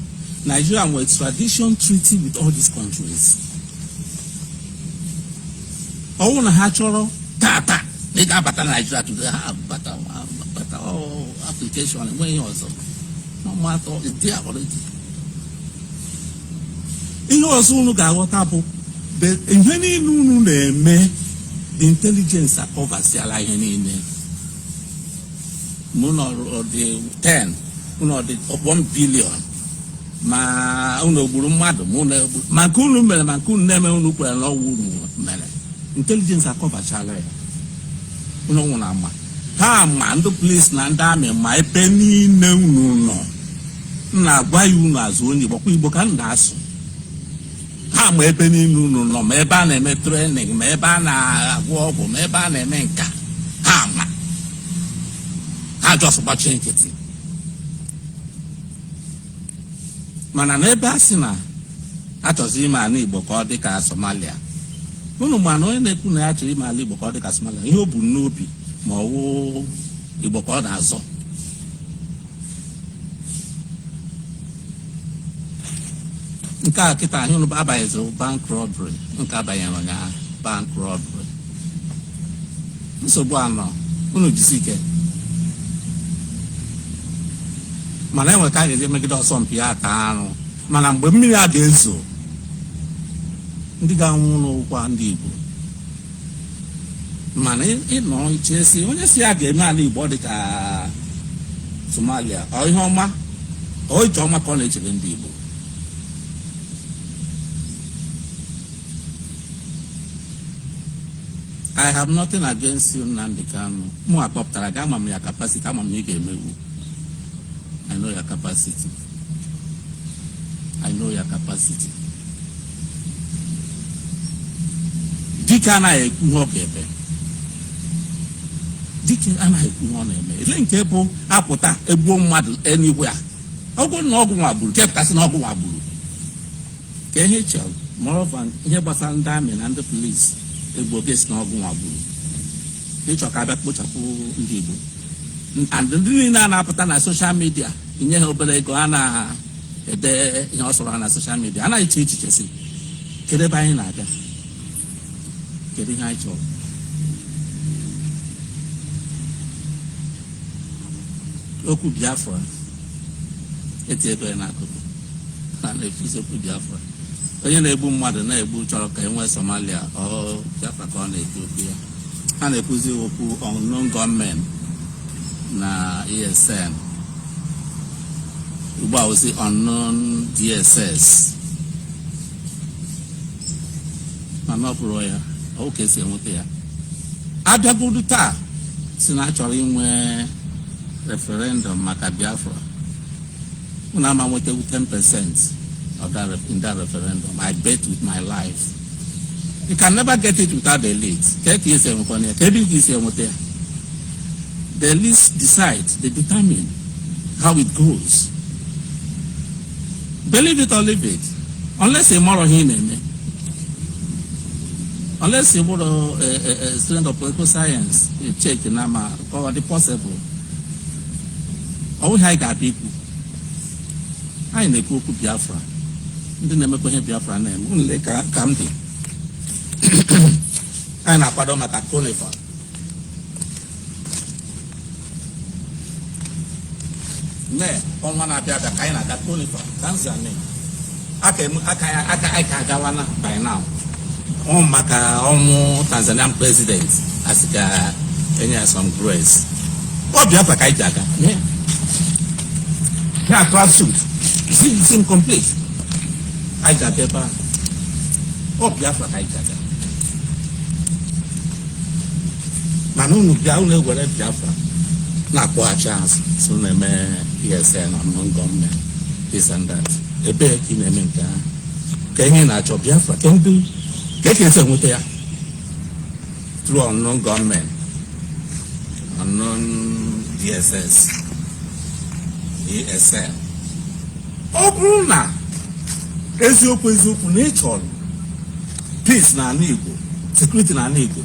S4: Nigeria nwere extradition treaty with all these countries ọwụ na ha chọrọ tata ị ga-abata Nigeria today ha abata application enweghị ihe ọzọ n'ọmatọ dị already ihe ọzọ unu ga-aghọta bụ ihe niile unu na-eme the intelligence akọvasiala ihe niile unu dị 10 unu dị 1 billion ma unu gburu mmadụ ma nke unu mere ma nke unu na-eme unu kwere na ọwụ unu mere intelligence akọvachala ya unu nwụrụ ama ha ma ndị polisi na ndị amị ma ebe niile unu nọ na-agwa ya unu azụ onye gbakwa Igbo ka m na-asụ ha ma ebe niile unu nọ ma ebe a na-eme training ma ebe a na-agwọ ọgwụ ma ebe a na-eme nka ha ma ha jọs gbachie nkịtị mana n'ebe a sị na achọzi ime ala Igbo ka ọ dị ka Somalia unu ma na onye na-ekwu na ya chọrọ ime ala Igbo ka ọ dị ka Somalia ihe o bu n'obi ma ọ wụ Igbo ka ọ na-azọ nke a kịta anyị unu abaghịzị bank robbery nke abanyere ụnyaahụ bank robbery nsogbu anọ unu jisi ike mana enwe ka a ga-eji megide ọsọmpi ya ata arụ mana mgbe mmiri a ga-ezo ndị ga-anwụ n'ụkwa ndị Igbo mana ịnọ ichesi onye si ya ga-eme ala Igbo dị ka Somalia ọ ihe ọma ọ ije ọma ka ọ na-echere ndị Igbo I have nothing against you Nnamdi Kanu mụ akpọpụtara gị ama m ya capacity ama m na ị ga-emewu I know your capacity. I know your capacity. Dike anaghị ekwu ihe ọ ga-ebe dike anaghị ekwu ọ na-eme ile nke bụ apụta egbuo mmadụ anywhere ọgwụ na ọgwụ nwa gburu kepụtasị na ọgwụ nwa gburu ka ihe chọrọ mọrọva ihe gbasara ndị amị na ndị polisi egbuo gesi na ọgwụ nwa gburu ịchọ ka abịa kpochapụ ndị Igbo and ndị niile a na-apụta na soshal midia inye ha obere ego a na-ede ihe ọ sọrọ ha na soshal midia anaghị eche echiche si kedu ebe anyị na-aga kedu ihe anyị chọrọ okwu Biafra etinyego ya n'akụkụ na na-ekwuzi okwu Biafra onye na-egbu mmadụ na-egbu chọrọ ka e nwee Somalia ọ Biafra ka ọ na-ekwu okwu ya a na-ekwuzi okwu unknown gunmen na ESN ugbu a ozi unknown DSS mana ọ bụrụ ya ọ ka esi enweta ya abịagodu taa si na achọrọ inwe referendum maka Biafra unu ama nwetawu 10% of in that referendum. I bet with my life you can never get it without the elite. The elites decide, they determine how it goes. Believe it or leave it, unless a moral him, unless you want a student of political science, you check in Nama, or the possible. All high people. I in a cook Biafra. The name of Biafra name, only Kamdi. And a pardon at a conifer. Ne, on one of the other kind of that conifer, Tanzania. I can Gawana by now. On Maka, almost Tanzanian president, as any some grace. What Biafra Kaijaka? Yeah, class suit. It's incomplete. I got paper. Oh, Biafra Kaijaka. Manu Biafra, where Biafra. Not for a chance. So, name ESN among government. This and that. A big in America. Can you not your Biafra? Can do. Get yourself with there. Through unknown government. Unknown DSS. ESN. Ọ bụrụ na eziokwu na ịchọrọ peace na ala Igbo, security na ala Igbo,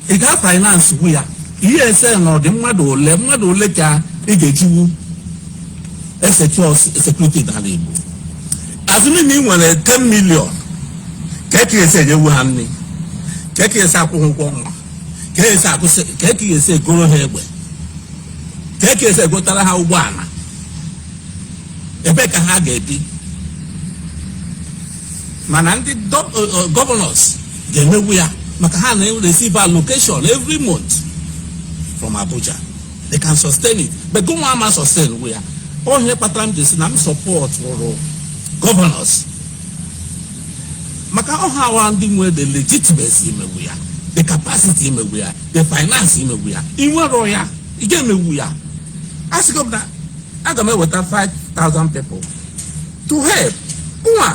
S4: ị ga-finance wu ya ESN na ọdị mmadụ ole ka ị ga-ejiwu security na ala Igbo. Azụmi na ị nwere 10 million ka esi enyewu ha nri, ka esi akwụghị ụgwọ nwa, ka esi egoro ha egbe, ka esi egotara ha ụgbọala, ebe ka ha ga-ebi. Mana ndị governors ga-emewu ya maka ha na-receive allocation every month from Abuja. They can sustain it, but go on and sustain we are. All here pattern this na support for governors. Maka how and the legitimacy we are, the capacity we are, the finance we are. In what roya, again we are. Ask governor, I got with 5,000 people to help.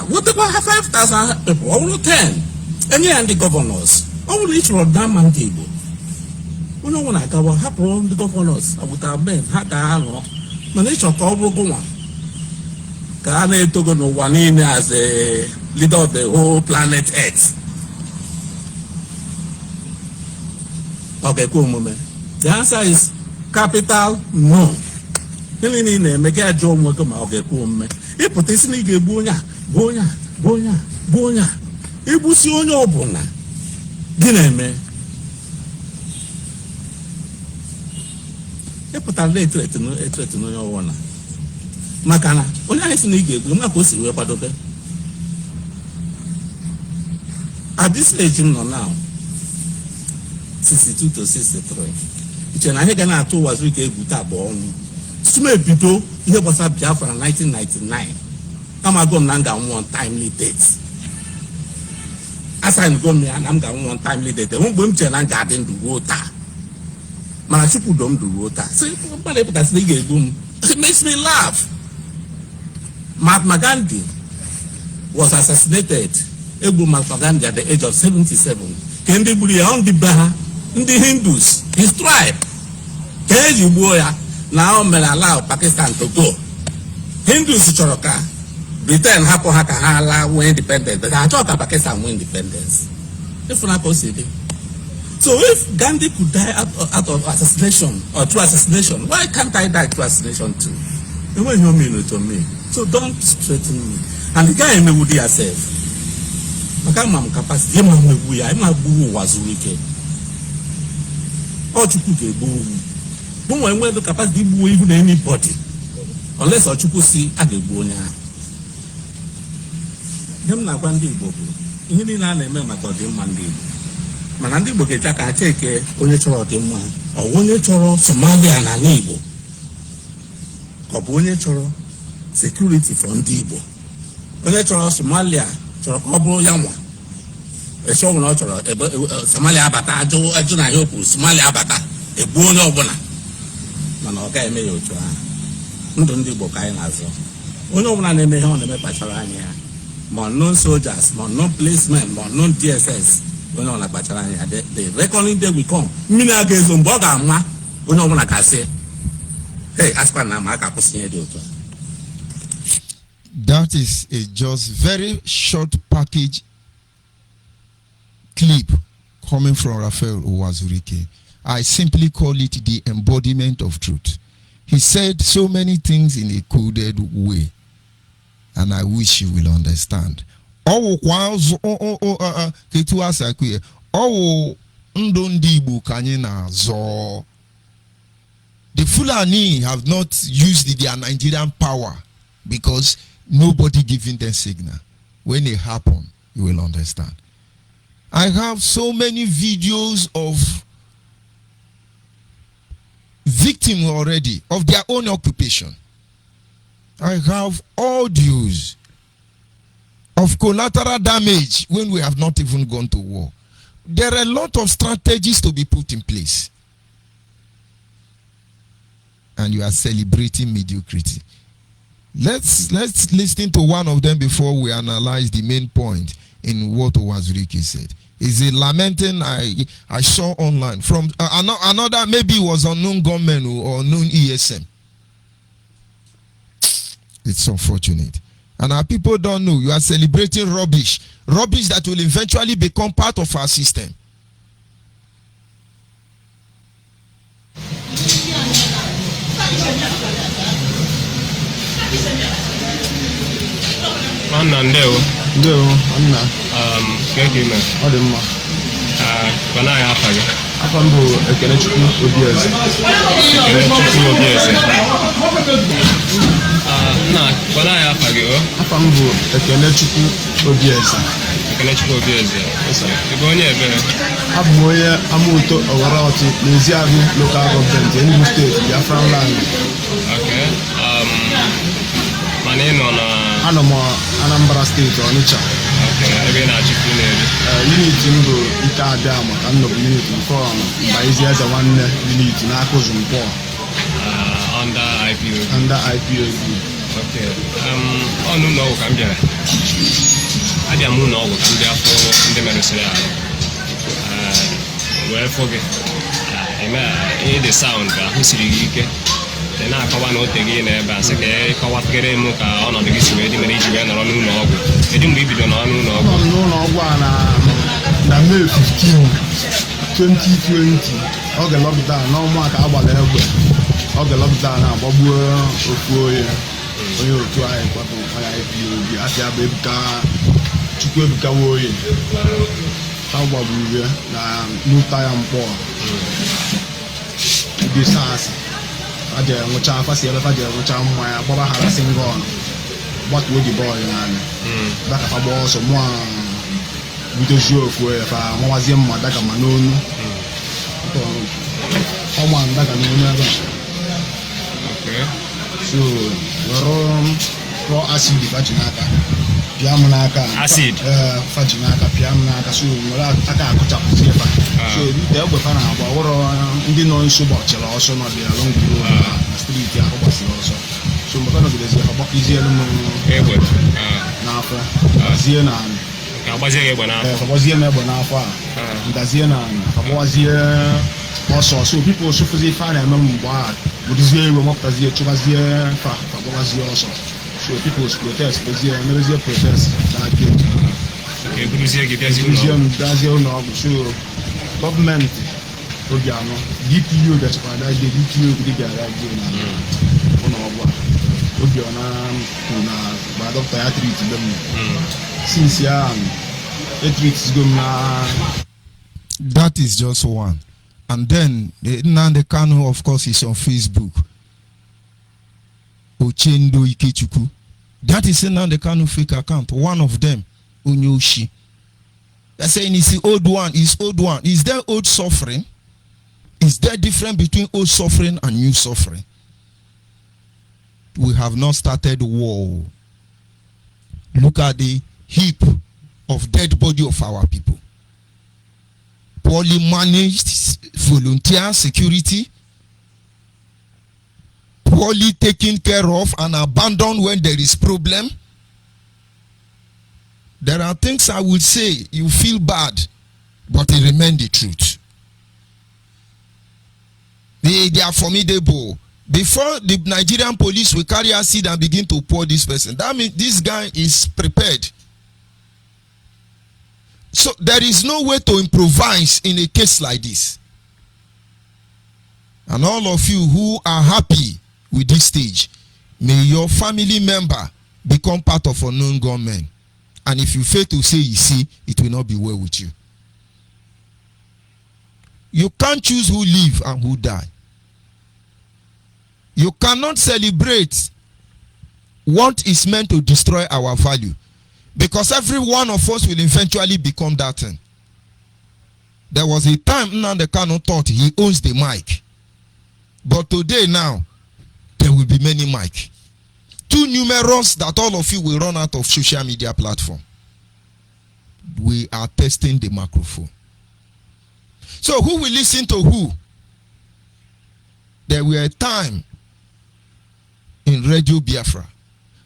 S4: What about 5,000 people? Only 10. And yeah, and the governors. Only each of them and table. We don't want to go happen the governors. I would have been had a nature called Rogoma. Ghana to go no one in as a leader of the whole planet Earth. Okay, cool moment. The answer is capital no. Ele ni make a job work ma oge ko mme e potesi ni ge bonya e busi onye obuna gi na eme e potale threat no onye wona makana onye anyị si na ige egbu ma ko si we kwadobe at this age no now 62 to 63 iche na ihe ga na atụ wazu ike egwu ta bụ ọnwụ Sume bido ihe gbasara Biafra na 1999. I'm going to go one timely date. As I'm going to go one timely date. Won't go to the garden to water. Man, people don't do water. So, that's the boom. It makes me laugh. Mahatma Gandhi was assassinated. Mahatma Gandhi at the age of 77. Kendi Buri on the Baha, the Hindus, his tribe. ihe eji gbuo ya na o mere ala Pakistan to go. Hindus chọrọ ka Britain hapụ ha ka ha laa nwee independence, but ha chọrọ ka Pakistan nwee independence. If not possible. So if Gandhi could die out of assassination or through assassination, why can't I die through assassination too? And when you mean it to me, so don't threaten me. And the guy may would yourself. Makamam capacity, I'm not boo was wicked. Or to put a boo. But when the capacity boo even anybody, unless or to see at the boo now. Them not one day, Bobo. You didn't remember them one day. Mana ndị Igbo ga-eche ka ha cheke onye chọrọ ọdịmma ọ onye chọrọ Somalia na ala Igbo ọ bụ onye chọrọ security for ndị Igbo onye chọrọ Somalia chọrọ ka ọ bụrụ ya nwa eche ọbụla ọ chọrọ Somalia abata ajụ na ya okwu Somalia abata egbu onye ọbụla mana ọ gaghị eme ya otu ahụ ndụ ndị Igbo ka anyị na-azọ onye ọbụla na-eme ihe ọ na-eme kpachara anya ya ma non soldiers ma non policemen ma non DSS onye ọbụla kpachara anya the reckoning day will come mmiri aga ezo mgbe ọ ga-ama onye ọbụla ga-asị hey aspa na ma aka kwụsị ihe dị otu a.
S3: That is a just very short package clip coming from Raphael Owazurike. I simply call it the embodiment of truth. He said so many things in a coded way, and I wish you will understand. The Fulani have not used their Nigerian power because nobody giving them signal. When it happen, you will understand. I have so many videos of victims already of their own occupation. I have audios of collateral damage when we have not even gone to war. There are a lot of strategies to be put in place. And you are celebrating mediocrity. Let's listen to one of them before we analyze the main point in what Owazurike said. Is it lamenting I saw online from another, maybe it was unknown government or unknown ESM. It's unfortunate. And our people don't know. You are celebrating rubbish. Rubbish that will eventually become part of our system.
S5: Anna ndewo.
S6: Ndewo, Anna.
S5: Keke ime.
S6: Ọ dị mma.
S5: Kwana ya afa gị.
S6: Afa m bụ Ekenechukwu Obieze.
S5: Ekenechukwu Obieze. Nna, kwana ya afa gị o?
S6: Afa m bụ Ekenechukwu Obieze.
S5: Ekenechukwu Obieze. Ị bụ onye ebere?
S6: Abụ m onye Amụto Owerọtị n'Eziagụ Local Government, Enugu State, Biafra Land.
S5: Okay. Mana ị nọ na...
S6: Anọ m Anambra State, Onitsha.
S5: Ebe ị na-achịkwu n'eri.
S6: Unit m bụ ike abịa maka nnọbụ unit nke Mbaezi Eze Nwanne unit n'aka Ozumpo.
S5: Under IPOB.
S6: Under IPOB.
S5: Okay. Ọnụ ụlọ ọgwụ ka m bịara. Abịa m ụlọ ọgwụ ka m bịa fụ ndị merụsịrị ahụ. Wee fụ gị. Ịdị sound ahụ siri gị ike. Ị na-akọwa na ote gị n'ebe a sị ka ịkọwategere m ka ọnọdụ gị si wee dị mere iji wee nọrọ n'ụlọ ọgwụ. Kedu mgbe i bido n'ọnụ ụlọ ọgwụ?
S6: Nọ n'ụlọ ọgwụ a na May 15, 2020. Oge lockdown n'ọnwa ka agbara egbe. Oge lockdown agbagbuo ofu onye otu anyị kwapụ onye IPOB afịa bụ Chukwuebuka Nwoye. Ha gbagburu ya na n'ụta ya mkpọ ndị SARS. Aja enwecha afasi ebe aja enwecha mmanya gbaba harasị ngọn gbatuo gị bọọlụ n'anya daka fa gbaa ọsọ mụọ butezie ofu efe nwawazie mma daga ma n'onu ọma daga n'onu ebe a so rọ acid faji n'aka pịa m n'aka faji n'aka pịa m n'aka so nwere aka akụchapụzi ebe a so ite egbe fa na-agba ụrọ ndị nọ nso gbachara ọsọ nọdụ ya lọngwuru na striti ahụ gbasiri ọsọ so mgbe nọgidezi agbakizielu m egbe n'afọ gbazie na
S5: agbazie m egbe n'afọ
S6: a ngazie na agbawazie Also, so people so for the fan and bad. But this way we want to see Chubazier, Fabazier also. So people protest, but there are protest.
S5: Okay, Brusia Gibiazi.
S6: Brazil no so government Obiano DPU that's why that the DPU the guy Obiano na doctor ya treat them since it treats them
S3: That is just one. And then Nnamdi Kanu, of course, is on Facebook. Ochendo Ikechukwu. That is Nnamdi Kanu fake account. One of them, Onyoshi. They're saying it's the old one, it's old one. Is there old suffering? Is there difference between old suffering and new suffering? We have not started war. Look at the heap of dead body of our people. Poorly managed volunteer security, poorly taken care of and abandoned when there is problem. There are things I would say you feel bad, but it remains the truth. They are formidable. Before the Nigerian police will carry acid and begin to pour this person, that means this guy is prepared. So there is no way to improvise in a case like this. And all of you who are happy with this stage, may your family member become part of unknown gunmen. And if you fail to say you see, it will not be well with you. You can't choose who live and who die. You cannot celebrate what is meant to destroy our value. Because every one of us will eventually become that thing. There was a time Nnamdi Kanu thought he owns the mic. But today now, there will be many mic. Too numerous that all of you will run out of social media platform. We are testing the microphone. So who will listen to who? There were a time in Radio Biafra.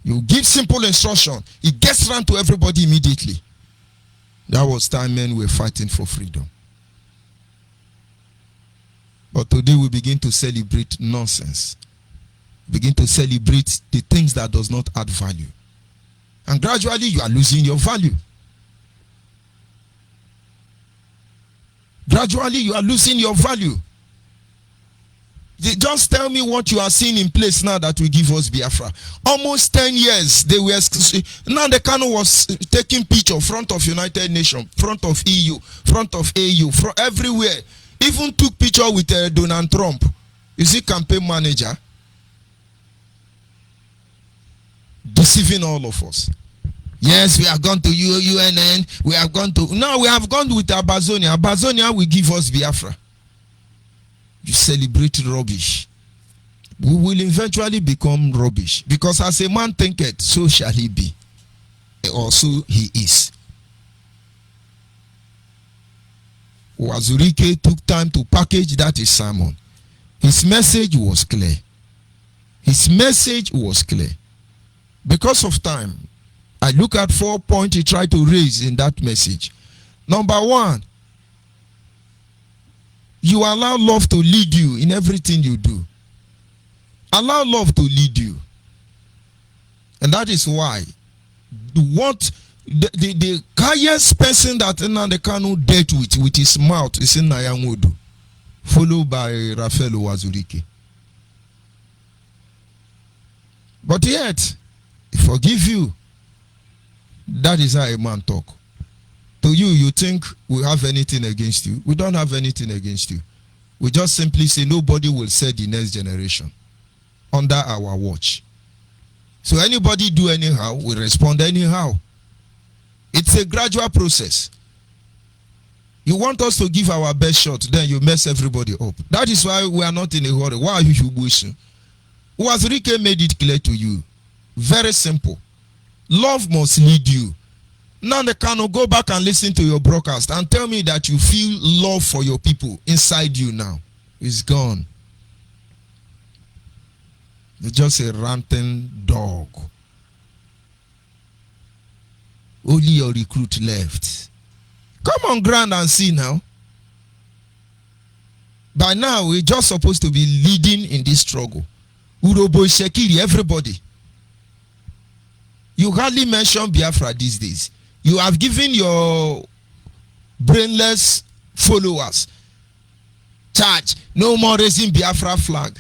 S3: You give simple instruction, it gets run to everybody immediately. That was time men were fighting for freedom. But today we begin to celebrate nonsense. Begin to celebrate the things that does not add value. And gradually you are losing your value. Gradually you are losing your value. Just tell me what you are seeing in place now that will give us Biafra. Almost 10 years, they were now the Kanu was taking picture front of United Nations, front of EU, front of AU, from everywhere. Even took picture with Donald Trump. Is he campaign manager? Deceiving all of us. Yes, we have gone to UNN. We have gone to now we have gone with Abazonia. Abazonia will give us Biafra. You celebrate rubbish. We will eventually become rubbish. Because as a man thinketh, so shall he be. Also he is. Wazurike took time to package that his sermon. His message was clear. His message was clear. Because of time, I look at 4 points he tried to raise in that message. Number one, you allow love to lead you in everything you do. Allow love to lead you. And that is why the highest person that Nnamdi Kanu dealt with his mouth is in Nayangodo, followed by Raphael Wazurike. But yet, he forgive you. That is how a man talk. To you, you think we have anything against you. We don't have anything against you. We just simply say nobody will set the next generation under our watch. So anybody do anyhow, we respond anyhow. It's a gradual process. You want us to give our best shot, then you mess everybody up. That is why we are not in a hurry. Why are you wishing? Wazirike made it clear to you. Very simple. Love must lead you. Now they cannot go back and listen to your broadcast and tell me that you feel love for your people inside you now. It's gone. You're just a ranting dog. Only your recruit left. Come on ground and see now. By now, we're just supposed to be leading in this struggle. Urobo Shekiri, everybody. You hardly mention Biafra these days. You have given your brainless followers charge. No more raising Biafra flag.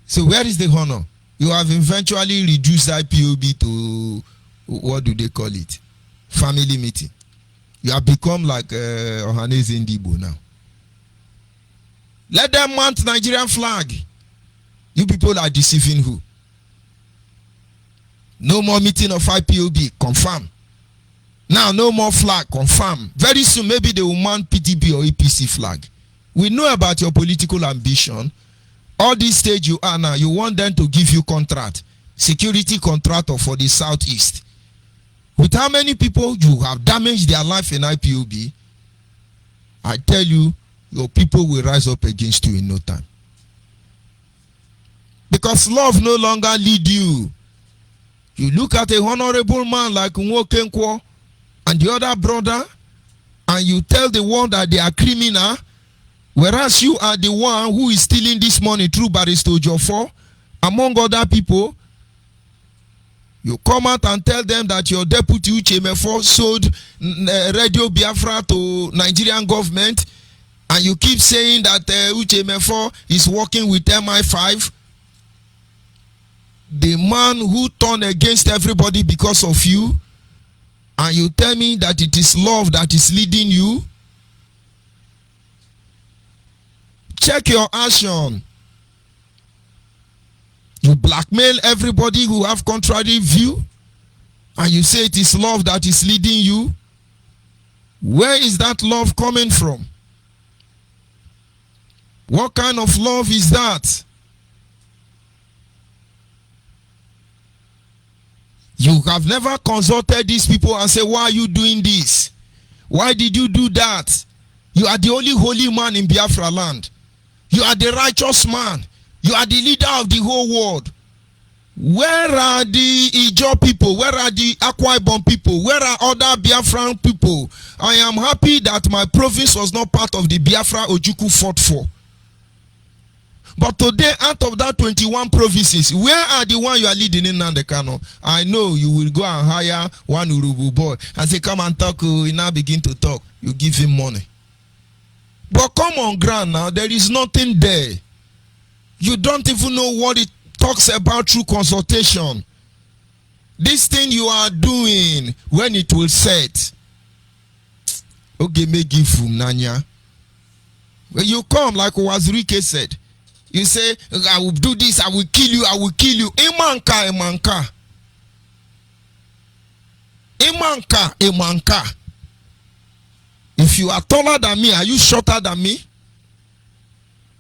S3: So where is the honor? You have eventually reduced IPOB to, what do they call it? Family meeting. You have become like Ohaneze Ndibo now. Let them mount Nigerian flag. You people are deceiving who? No more meeting of IPOB, confirm. Now no more flag, confirm. Very soon maybe they will mount PTB or APC flag. We know about your political ambition. All this stage you are now, you want them to give you contract, security contractor for the southeast. With how many people you have damaged their life in IPOB, I tell you, your people will rise up against you in no time. Because love no longer lead you. You look at a honorable man like Nwokenkwo and the other brother, and you tell the world that they are criminal, whereas you are the one who is stealing this money through Barrister Ojofor, among other people. You come out and tell them that your deputy Uchemefo sold Radio Biafra to Nigerian government, and you keep saying that Uchemefo is working with MI5. The man who turned against everybody because of you, and you tell me that it is love that is leading you. Check your action. You blackmail everybody who have contrary view, and you say it is love that is leading you. Where is that love coming from? What kind of love is that? You have never consulted these people and said, why are you doing this? Why did you do that? You are the only holy man in Biafra land. You are the righteous man. You are the leader of the whole world. Where are the Ijo people? Where are the Akwa Ibom people? Where are other Biafran people? I am happy that my province was not part of the Biafra Ojukwu fought for. But today, out of that 21 provinces, where are the one you are leading in Nandekano? I know you will go and hire one Urubu boy and say, come and talk. He now begin to talk. You give him money. But come on ground now, there is nothing there. You don't even know what it talks about through consultation. This thing you are doing, when it will set. Okay, make give from Nanya. When you come, like Wazirike said, you say, I will do this, I will kill you, I will kill you. Imanka, imanka. Imanka, imanka. If you are taller than me, are you shorter than me?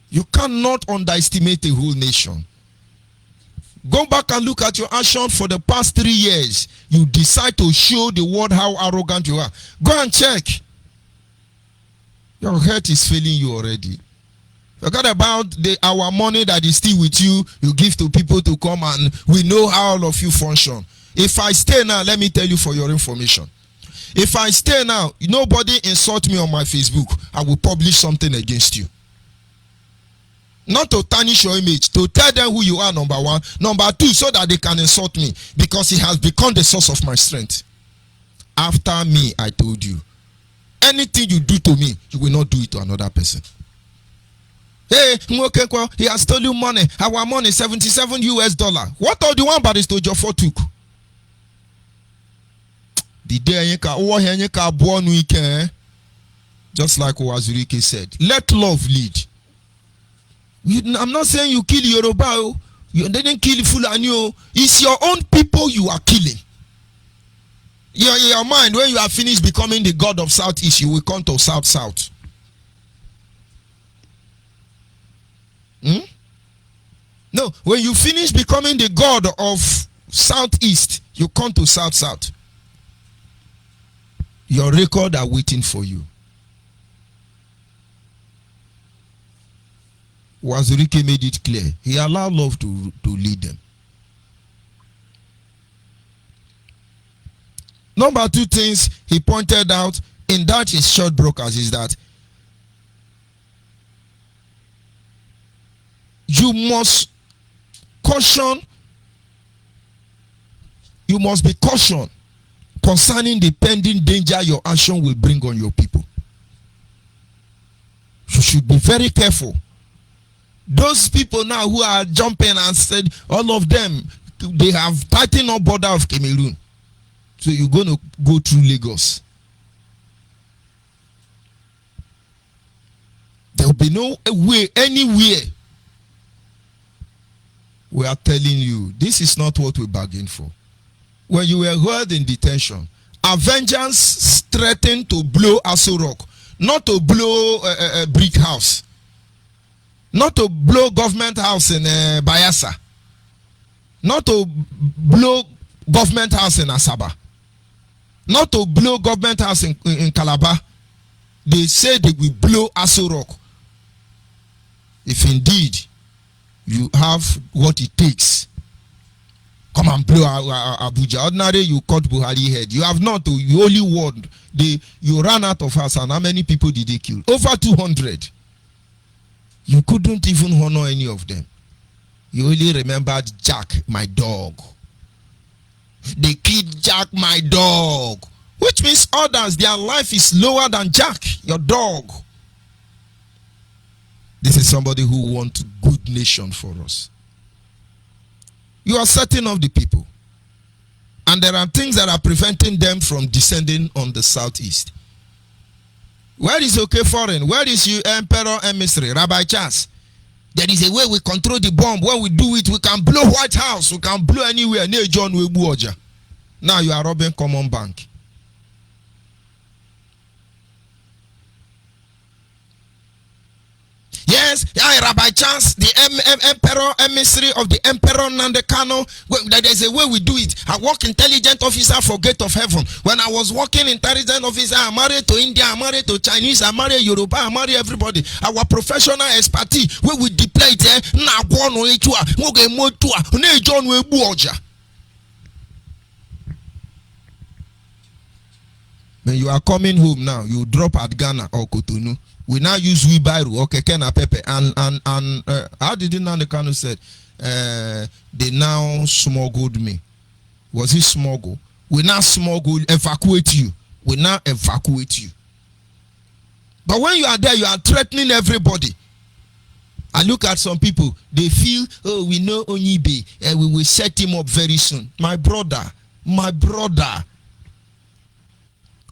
S3: You cannot underestimate a whole nation. Go back and look at your action for the past 3 years. You decide to show the world how arrogant you are. Go and check. Your heart is failing you already. Forget about our money that is still with you. You give to people to come, and we know how all of you function. If I stay now, let me tell you for your information. If I stay now, nobody insult me on my Facebook. I will publish something against you. Not to tarnish your image, to tell them who you are, number one. Number two, so that they can insult me, because it has become the source of my strength. After me, I told you, anything you do to me, you will not do it to another person. Hey, Nwokekwa, he has stolen money. Our money, $77 US. What are the one Barrister Ojofor took? The day born weekend, just like Wazirike said, let love lead. I'm not saying you kill Yoruba. You didn't kill Fulani. It's your own people you are killing. Your mind, when you are finished becoming the god of Southeast, you will come to South. No, when you finish becoming the god of Southeast, you come to South. Your record are waiting for you. Wazirike made it clear. He allowed love to lead them. Number two things he pointed out in that his short brokers is that you must caution. You must be cautioned concerning the pending danger your action will bring on your people. You should be very careful. Those people now who are jumping and said, all of them, they have tightened up border of Cameroon. So you're going to go through Lagos. There will be no way anywhere. We are telling you, this is not what we bargained for. When you were held in detention, Avengers threatened to blow Aso Rock, not to blow a brick house, not to blow government house in Bayelsa, not to blow government house in Asaba, not to blow government house in Calabar. They say they will blow Aso Rock. If indeed you have what it takes, come and blow Abuja. Ordinary, you cut Buhari head. You have not. You only warned. You ran out of house. And how many people did they kill? Over 200. You couldn't even honor any of them. You only remembered Jack, my dog. They killed Jack, my dog. Which means others, their life is lower than Jack, your dog. This is somebody who wants good nation for us. You are setting off the people. And there are things that are preventing them from descending on the southeast. Where is OK Foreign? Where is you Emperor Emissary? Rabbi Charles? There is a way we control the bomb. When we do it, we can blow White House. We can blow anywhere near John Webu Oja. Now you are robbing Common Bank. Yes, Rabbi Chance, the emperor, emissary of the emperor Nandekano. There's a way we do it. I work intelligent officer for Gate of Heaven. When I was working intelligent officer, I married to India, I married to Chinese, I married Yoruba, I married everybody. Our professional expertise, where we deploy it, when you are coming home now, you drop at Ghana or Cotonou. We now use wheelbarrow or keke na pepe and how did it now the Kanu said they now smuggled me. Was it smuggle? We now evacuate you. We now evacuate you. But when you are there, you are threatening everybody. I look at some people, they feel, oh, we know Onyibe and we will set him up very soon. My brother.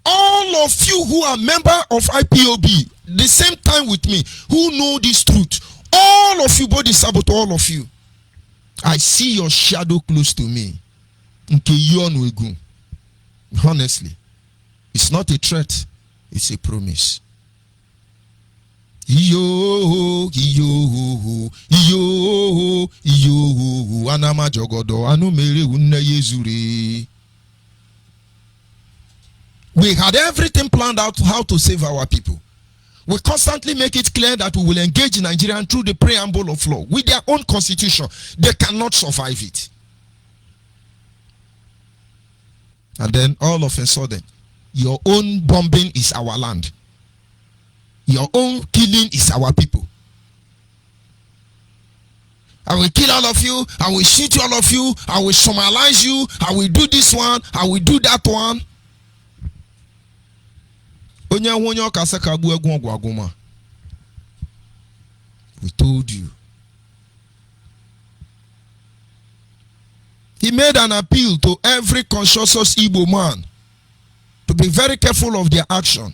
S3: All of you who are member of IPOB, the same time with me, who know this truth, all of you, body saboteur, all of you, I see your shadow close to me. Honestly, it's not a threat, it's a promise. Anama jogodo anu mere unne yezure. We had everything planned out how to save our people. We constantly make it clear that we will engage Nigeria through the preamble of law. With their own constitution, they cannot survive it. And then all of a sudden, your own bombing is our land. Your own killing is our people. I will kill all of you. I will shoot all of you. I will summarize you. I will do this one. I will do that one. We told you. He made an appeal to every conscious Igbo man to be very careful of their action.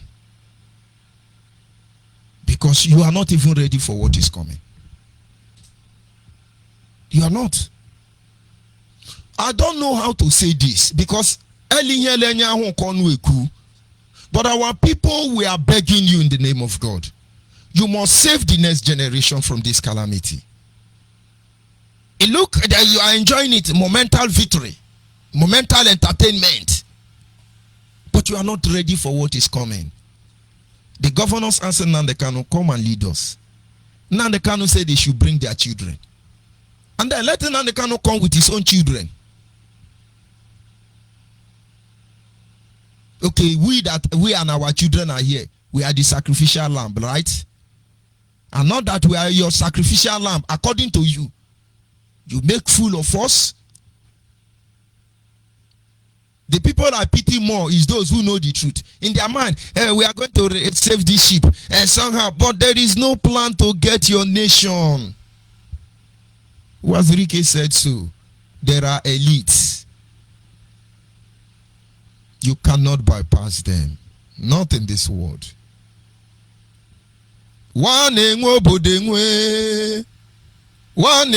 S3: Because you are not even ready for what is coming. You are not. I don't know how to say this because but our people, we are begging you in the name of God. You must save the next generation from this calamity. It look that you are enjoying it, momental victory, momental entertainment. But you are not ready for what is coming. The governors answered Nandekano, come and lead us. Nandekano said they should bring their children. And then let Nandekano come with his own children. Okay, we and our children are here. We are the sacrificial lamb, right? and not that we are your sacrificial lamb according to you. You make fool of us. The people I pity more is those who know the truth. In their mind, we are going to save this sheep and somehow, but there is no plan to get your nation. Wazirike said so. There are elites. You cannot bypass them. Not in this world. One bodengwe. One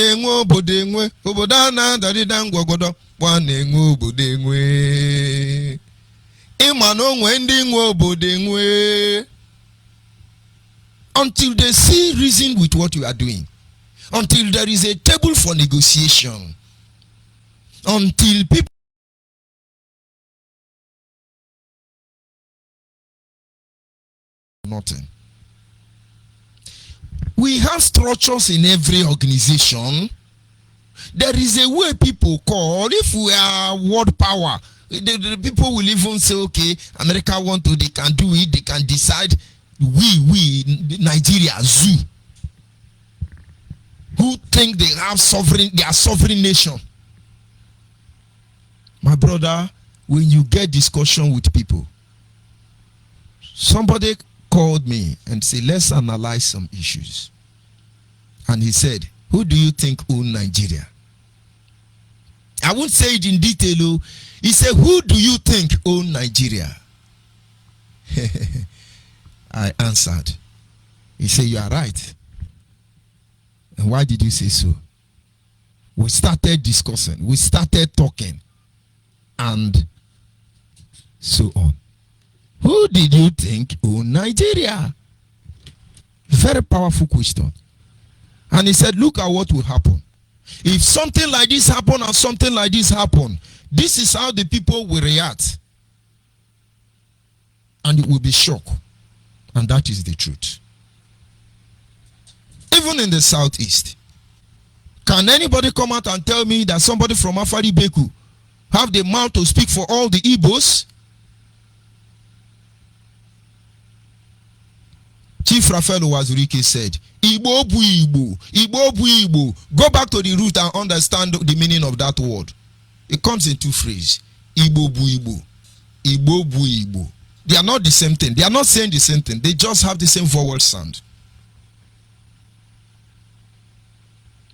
S3: bodengwe. Obodana dadidan gogodo. One bodengwe. Imano wending bodengwe. Until they see reason with what you are doing. Until there is a table for negotiation. Until people nothing. We have structures in every organization. There is a way people call, if we are world power, the people will even say, okay, America want to, they can do it, they can decide. We, Nigeria, zoo, who think they have sovereign, they are sovereign nation. My brother, when you get discussion with people, somebody called me and said, let's analyze some issues. And he said, who do you think own Nigeria? I won't say it in detail. He said, who do you think own Nigeria? I answered. He said, you are right. And why did you say so? We started discussing. We started talking. And so on. Who did you think owned Nigeria? Very powerful question. And he said, look at what will happen. If something like this happen and something like this happen, this is how the people will react. And it will be shocked. And that is the truth. Even in the southeast, can anybody come out and tell me that somebody from Afari Beku have the mouth to speak for all the Igbos? Chief Raphael Wazurike said, Igbo bu Igbo, Igbo bu Igbo. Go back to the root and understand the meaning of that word. It comes in two phrases. Igbo bu Igbo, Igbo bu Igbo. They are not the same thing. They are not saying the same thing. They just have the same vowel sound.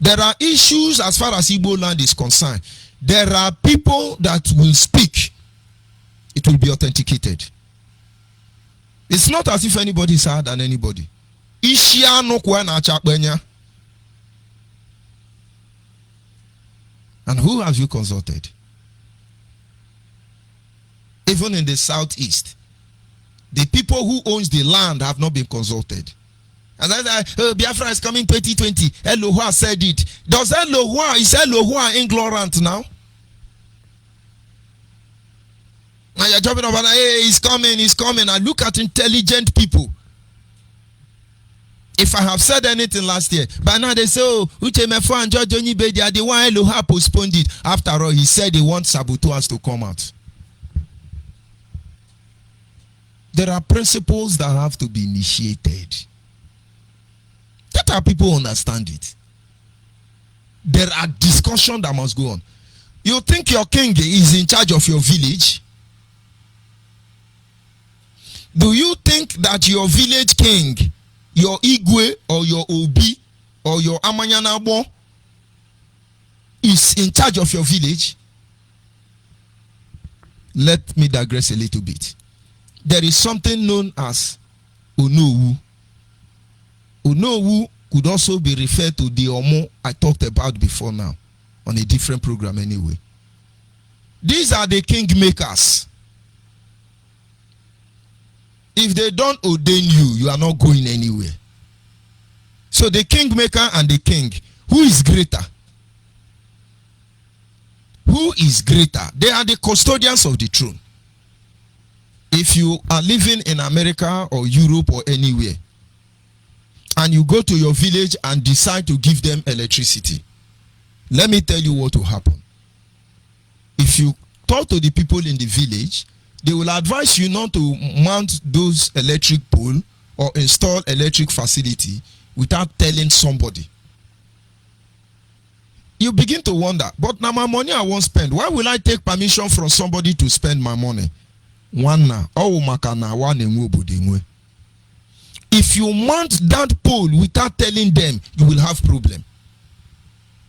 S3: There are issues as far as Igbo land is concerned. There are people that will speak. It will be authenticated. It's not as if anybody is higher than anybody. And who have you consulted? Even in the southeast, the people who owns the land have not been consulted. And I said, Biafra is coming 2020. Elohua said it. Does Elohua, is Elohua ignorant now? Now you're talking about, hey, he's coming. I look at intelligent people. If I have said anything last year, by now they say, oh, Uche Mefo and George Onyibe, they are the one Elohua postponed it. After all, he said he wants saboteurs to come out. There are principles that have to be initiated. That how people understand it. There are discussions that must go on. You think your king is in charge of your village? Do you think that your village king, your Igwe or your Obi or your Amanyanabo is in charge of your village? Let me digress a little bit. There is something known as Onowu. Onowu could also be referred to the Omo I talked about before now on a different program anyway. These are the king makers. If they don't ordain you, you are not going anywhere. So the kingmaker and the king, who is greater? Who is greater? They are the custodians of the throne. If you are living in America or Europe or anywhere, and you go to your village and decide to give them electricity, let me tell you what will happen. If you talk to the people in the village, they will advise you not to mount those electric pole or install electric facility without telling somebody. You begin to wonder, but now my money I won't spend. Why will I take permission from somebody to spend my money? If you mount that pole without telling them, you will have problem.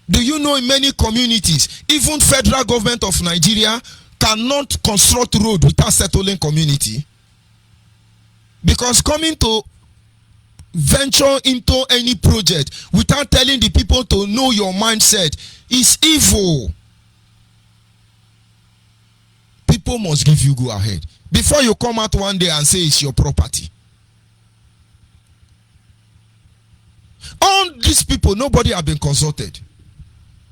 S3: Do you know in many communities, even federal government of Nigeria cannot construct road without settling community? Because coming to venture into any project without telling the people to know your mindset is evil. People must give you go ahead before you come out one day and say it's your property. All these people, nobody have been consulted.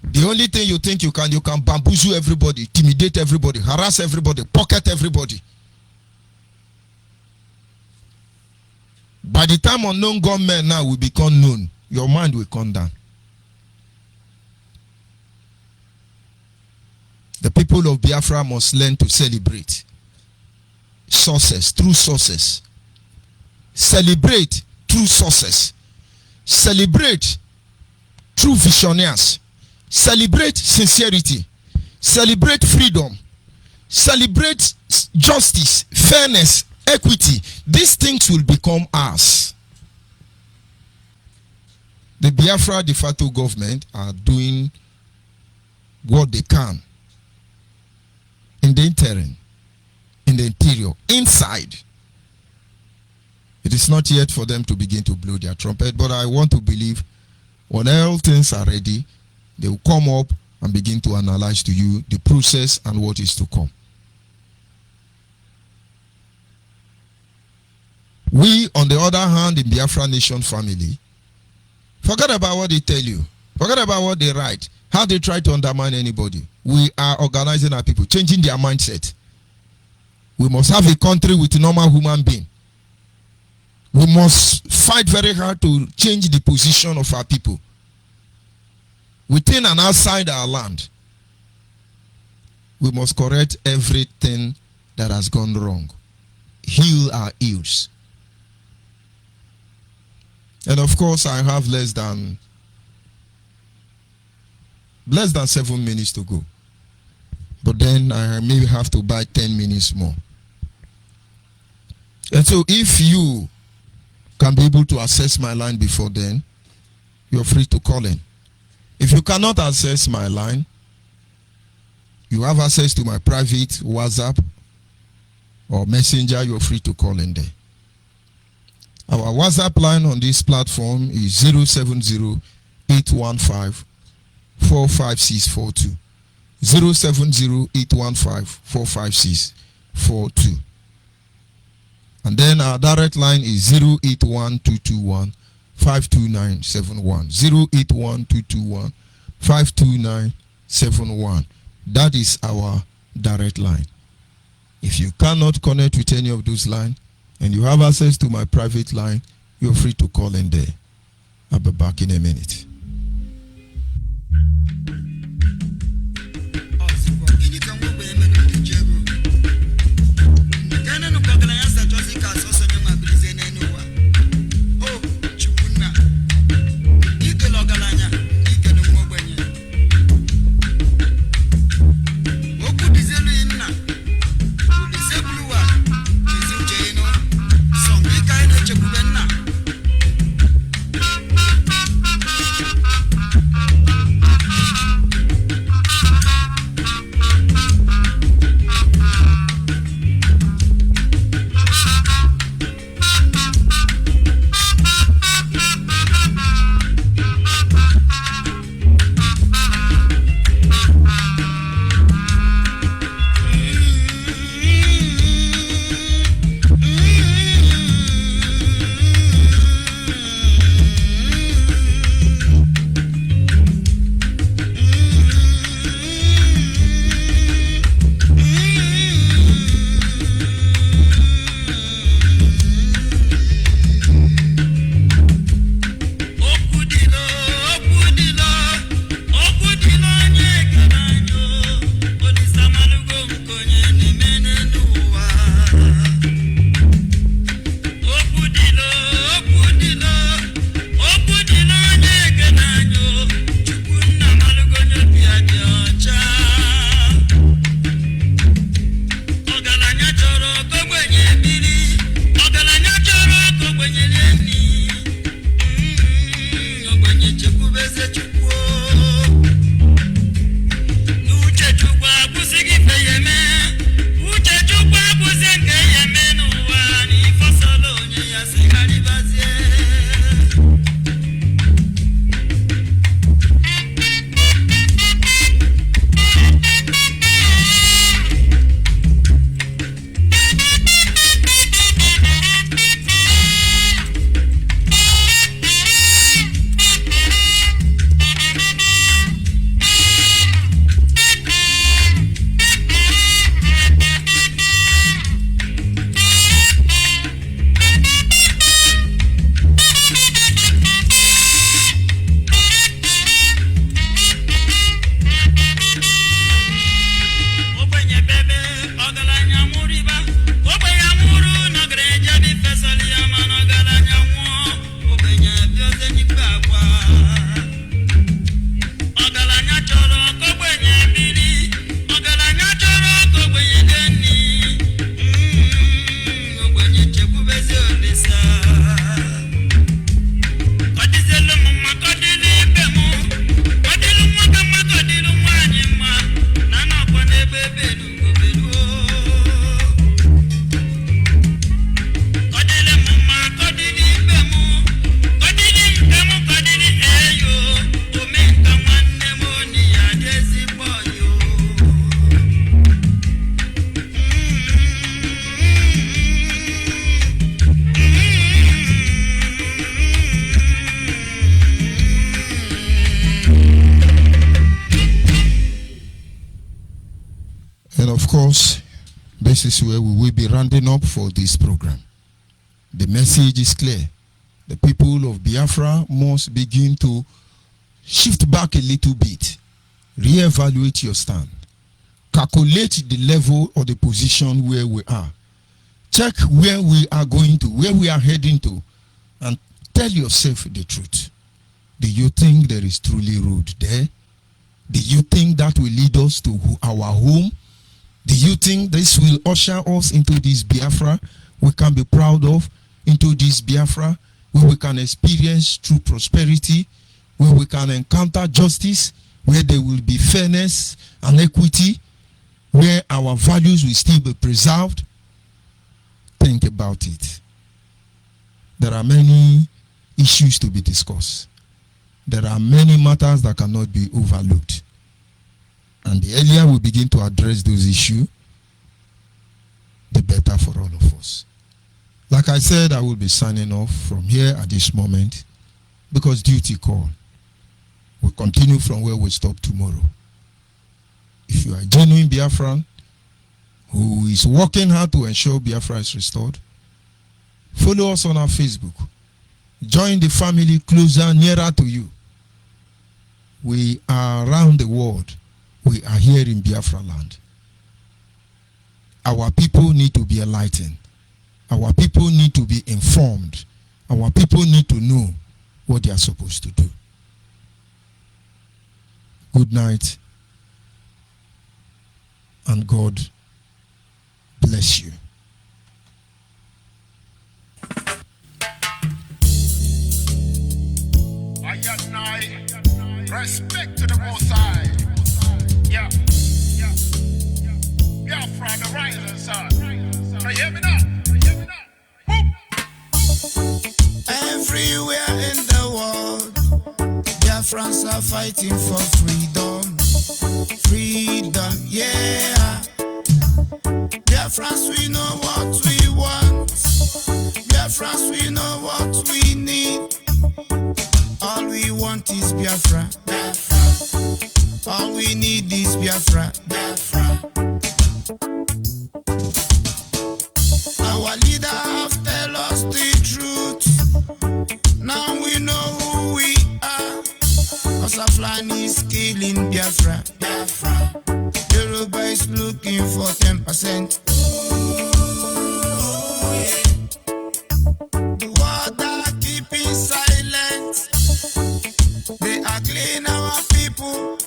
S3: The only thing you think you can bamboozle everybody, intimidate everybody, harass everybody, pocket everybody. By the time unknown gunmen now will become known, your mind will come down. The people of Biafra must learn to celebrate sources, true sources. Celebrate true sources. Celebrate true visionaries. Celebrate sincerity. Celebrate freedom. Celebrate justice, fairness, equity. These things will become ours. The Biafra de facto government are doing what they can in the interim, in the interior, inside. It is not yet for them to begin to blow their trumpet, but I want to believe when all things are ready, they will come up and begin to analyze to you the process and what is to come. We, on the other hand, in Biafra Nation family, forget about what they tell you. Forget about what they write. How they try to undermine anybody. We are organizing our people, changing their mindset. We must have a country with a normal human being. We must fight very hard to change the position of our people within and outside our land. We must correct everything that has gone wrong. Heal our ills. And of course, I have less than 7 minutes to go. But then I may have to buy 10 minutes more. And so if you can be able to access my line before then, you're free to call in. If you cannot access my line, you have access to my private WhatsApp or Messenger, you're free to call in there. Our WhatsApp line on this platform is 070-815-45642. 070-815-45642. And then our direct line is 081-221-52971. 081-221-52971. That is our direct line. If you cannot connect with any of those lines and you have access to my private line, you're free to call in there. I'll be back in a minute. And of course, this is where we will be rounding up for this program. The message is clear. The people of Biafra must begin to shift back a little bit. Reevaluate your stand. Calculate the level or the position where we are. Check where we are going to, where we are heading to, and tell yourself the truth. Do you think there is truly road there? Do you think that will lead us to our home? Do you think this will usher us into this Biafra we can be proud of, into this Biafra where we can experience true prosperity, where we can encounter justice, where there will be fairness and equity, where our values will still be preserved? Think about it. There are many issues to be discussed. There are many matters that cannot be overlooked. And the earlier we begin to address those issues, the better for all of us. Like I said, I will be signing off from here at this moment because duty call. We'll continue from where we stop tomorrow. If you are a genuine Biafran who is working hard to ensure Biafra is restored, follow us on our Facebook. Join the family closer, nearer to you. We are around the world. We are here in Biafra land. Our people need to be enlightened. Our people need to be informed. Our people need to know what they are supposed to do. Good night, and God bless you.
S7: Respect to the Most High. Yeah. Biafra, the rising sun. Now you hear me now?
S2: Everywhere in the world, Biafrans are fighting for freedom. Freedom, yeah. Biafrans, we know what we want. Biafrans, we know what we need. All we want is Biafra. All we need is Biafra. Our leader have tell us the truth. Now we know who we are. Osaflan is killing Biafra. Yoruba is looking for 10%. The world are keeping silent. They are clean our people.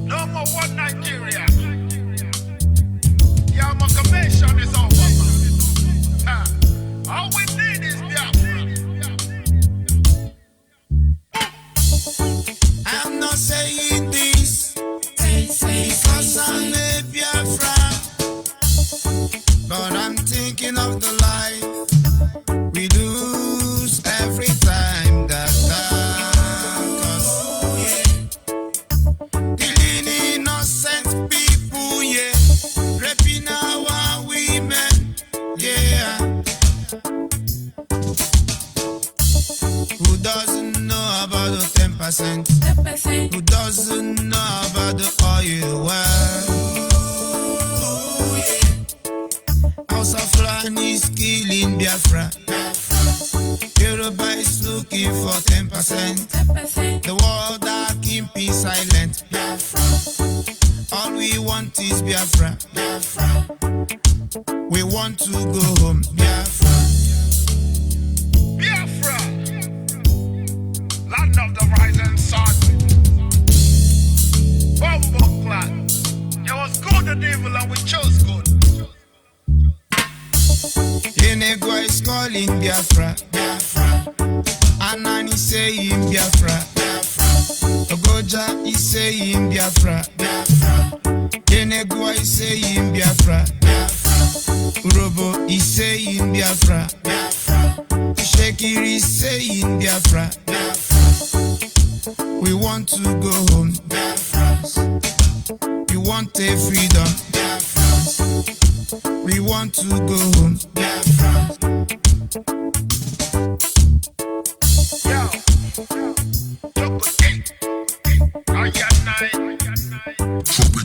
S7: No more one Nigeria. The amalgamation is over. All we need is Biafra.
S2: I'm not saying this because I'm a Biafra, but I'm thinking of the life we lose every time that killing innocent people, yeah, raping our women, yeah. Who doesn't know about the 10%? Who doesn't know about the oil well? House of Land is killing Biafra. Yoruba is looking for 10%. The world are keeping silent. All we want is Biafra. We want to go home. Biafra.
S7: Biafra, land of the rising sun. Bumbo clan. There was good and evil and we chose good.
S2: Yenegwa is calling Biafra. Anani saying Biafra. Ogoja is saying Biafra. Yenegwa is saying Biafra. Urobo is saying Biafra. Shekiri is saying Biafra. We want to go home. We want a freedom. We want to go home.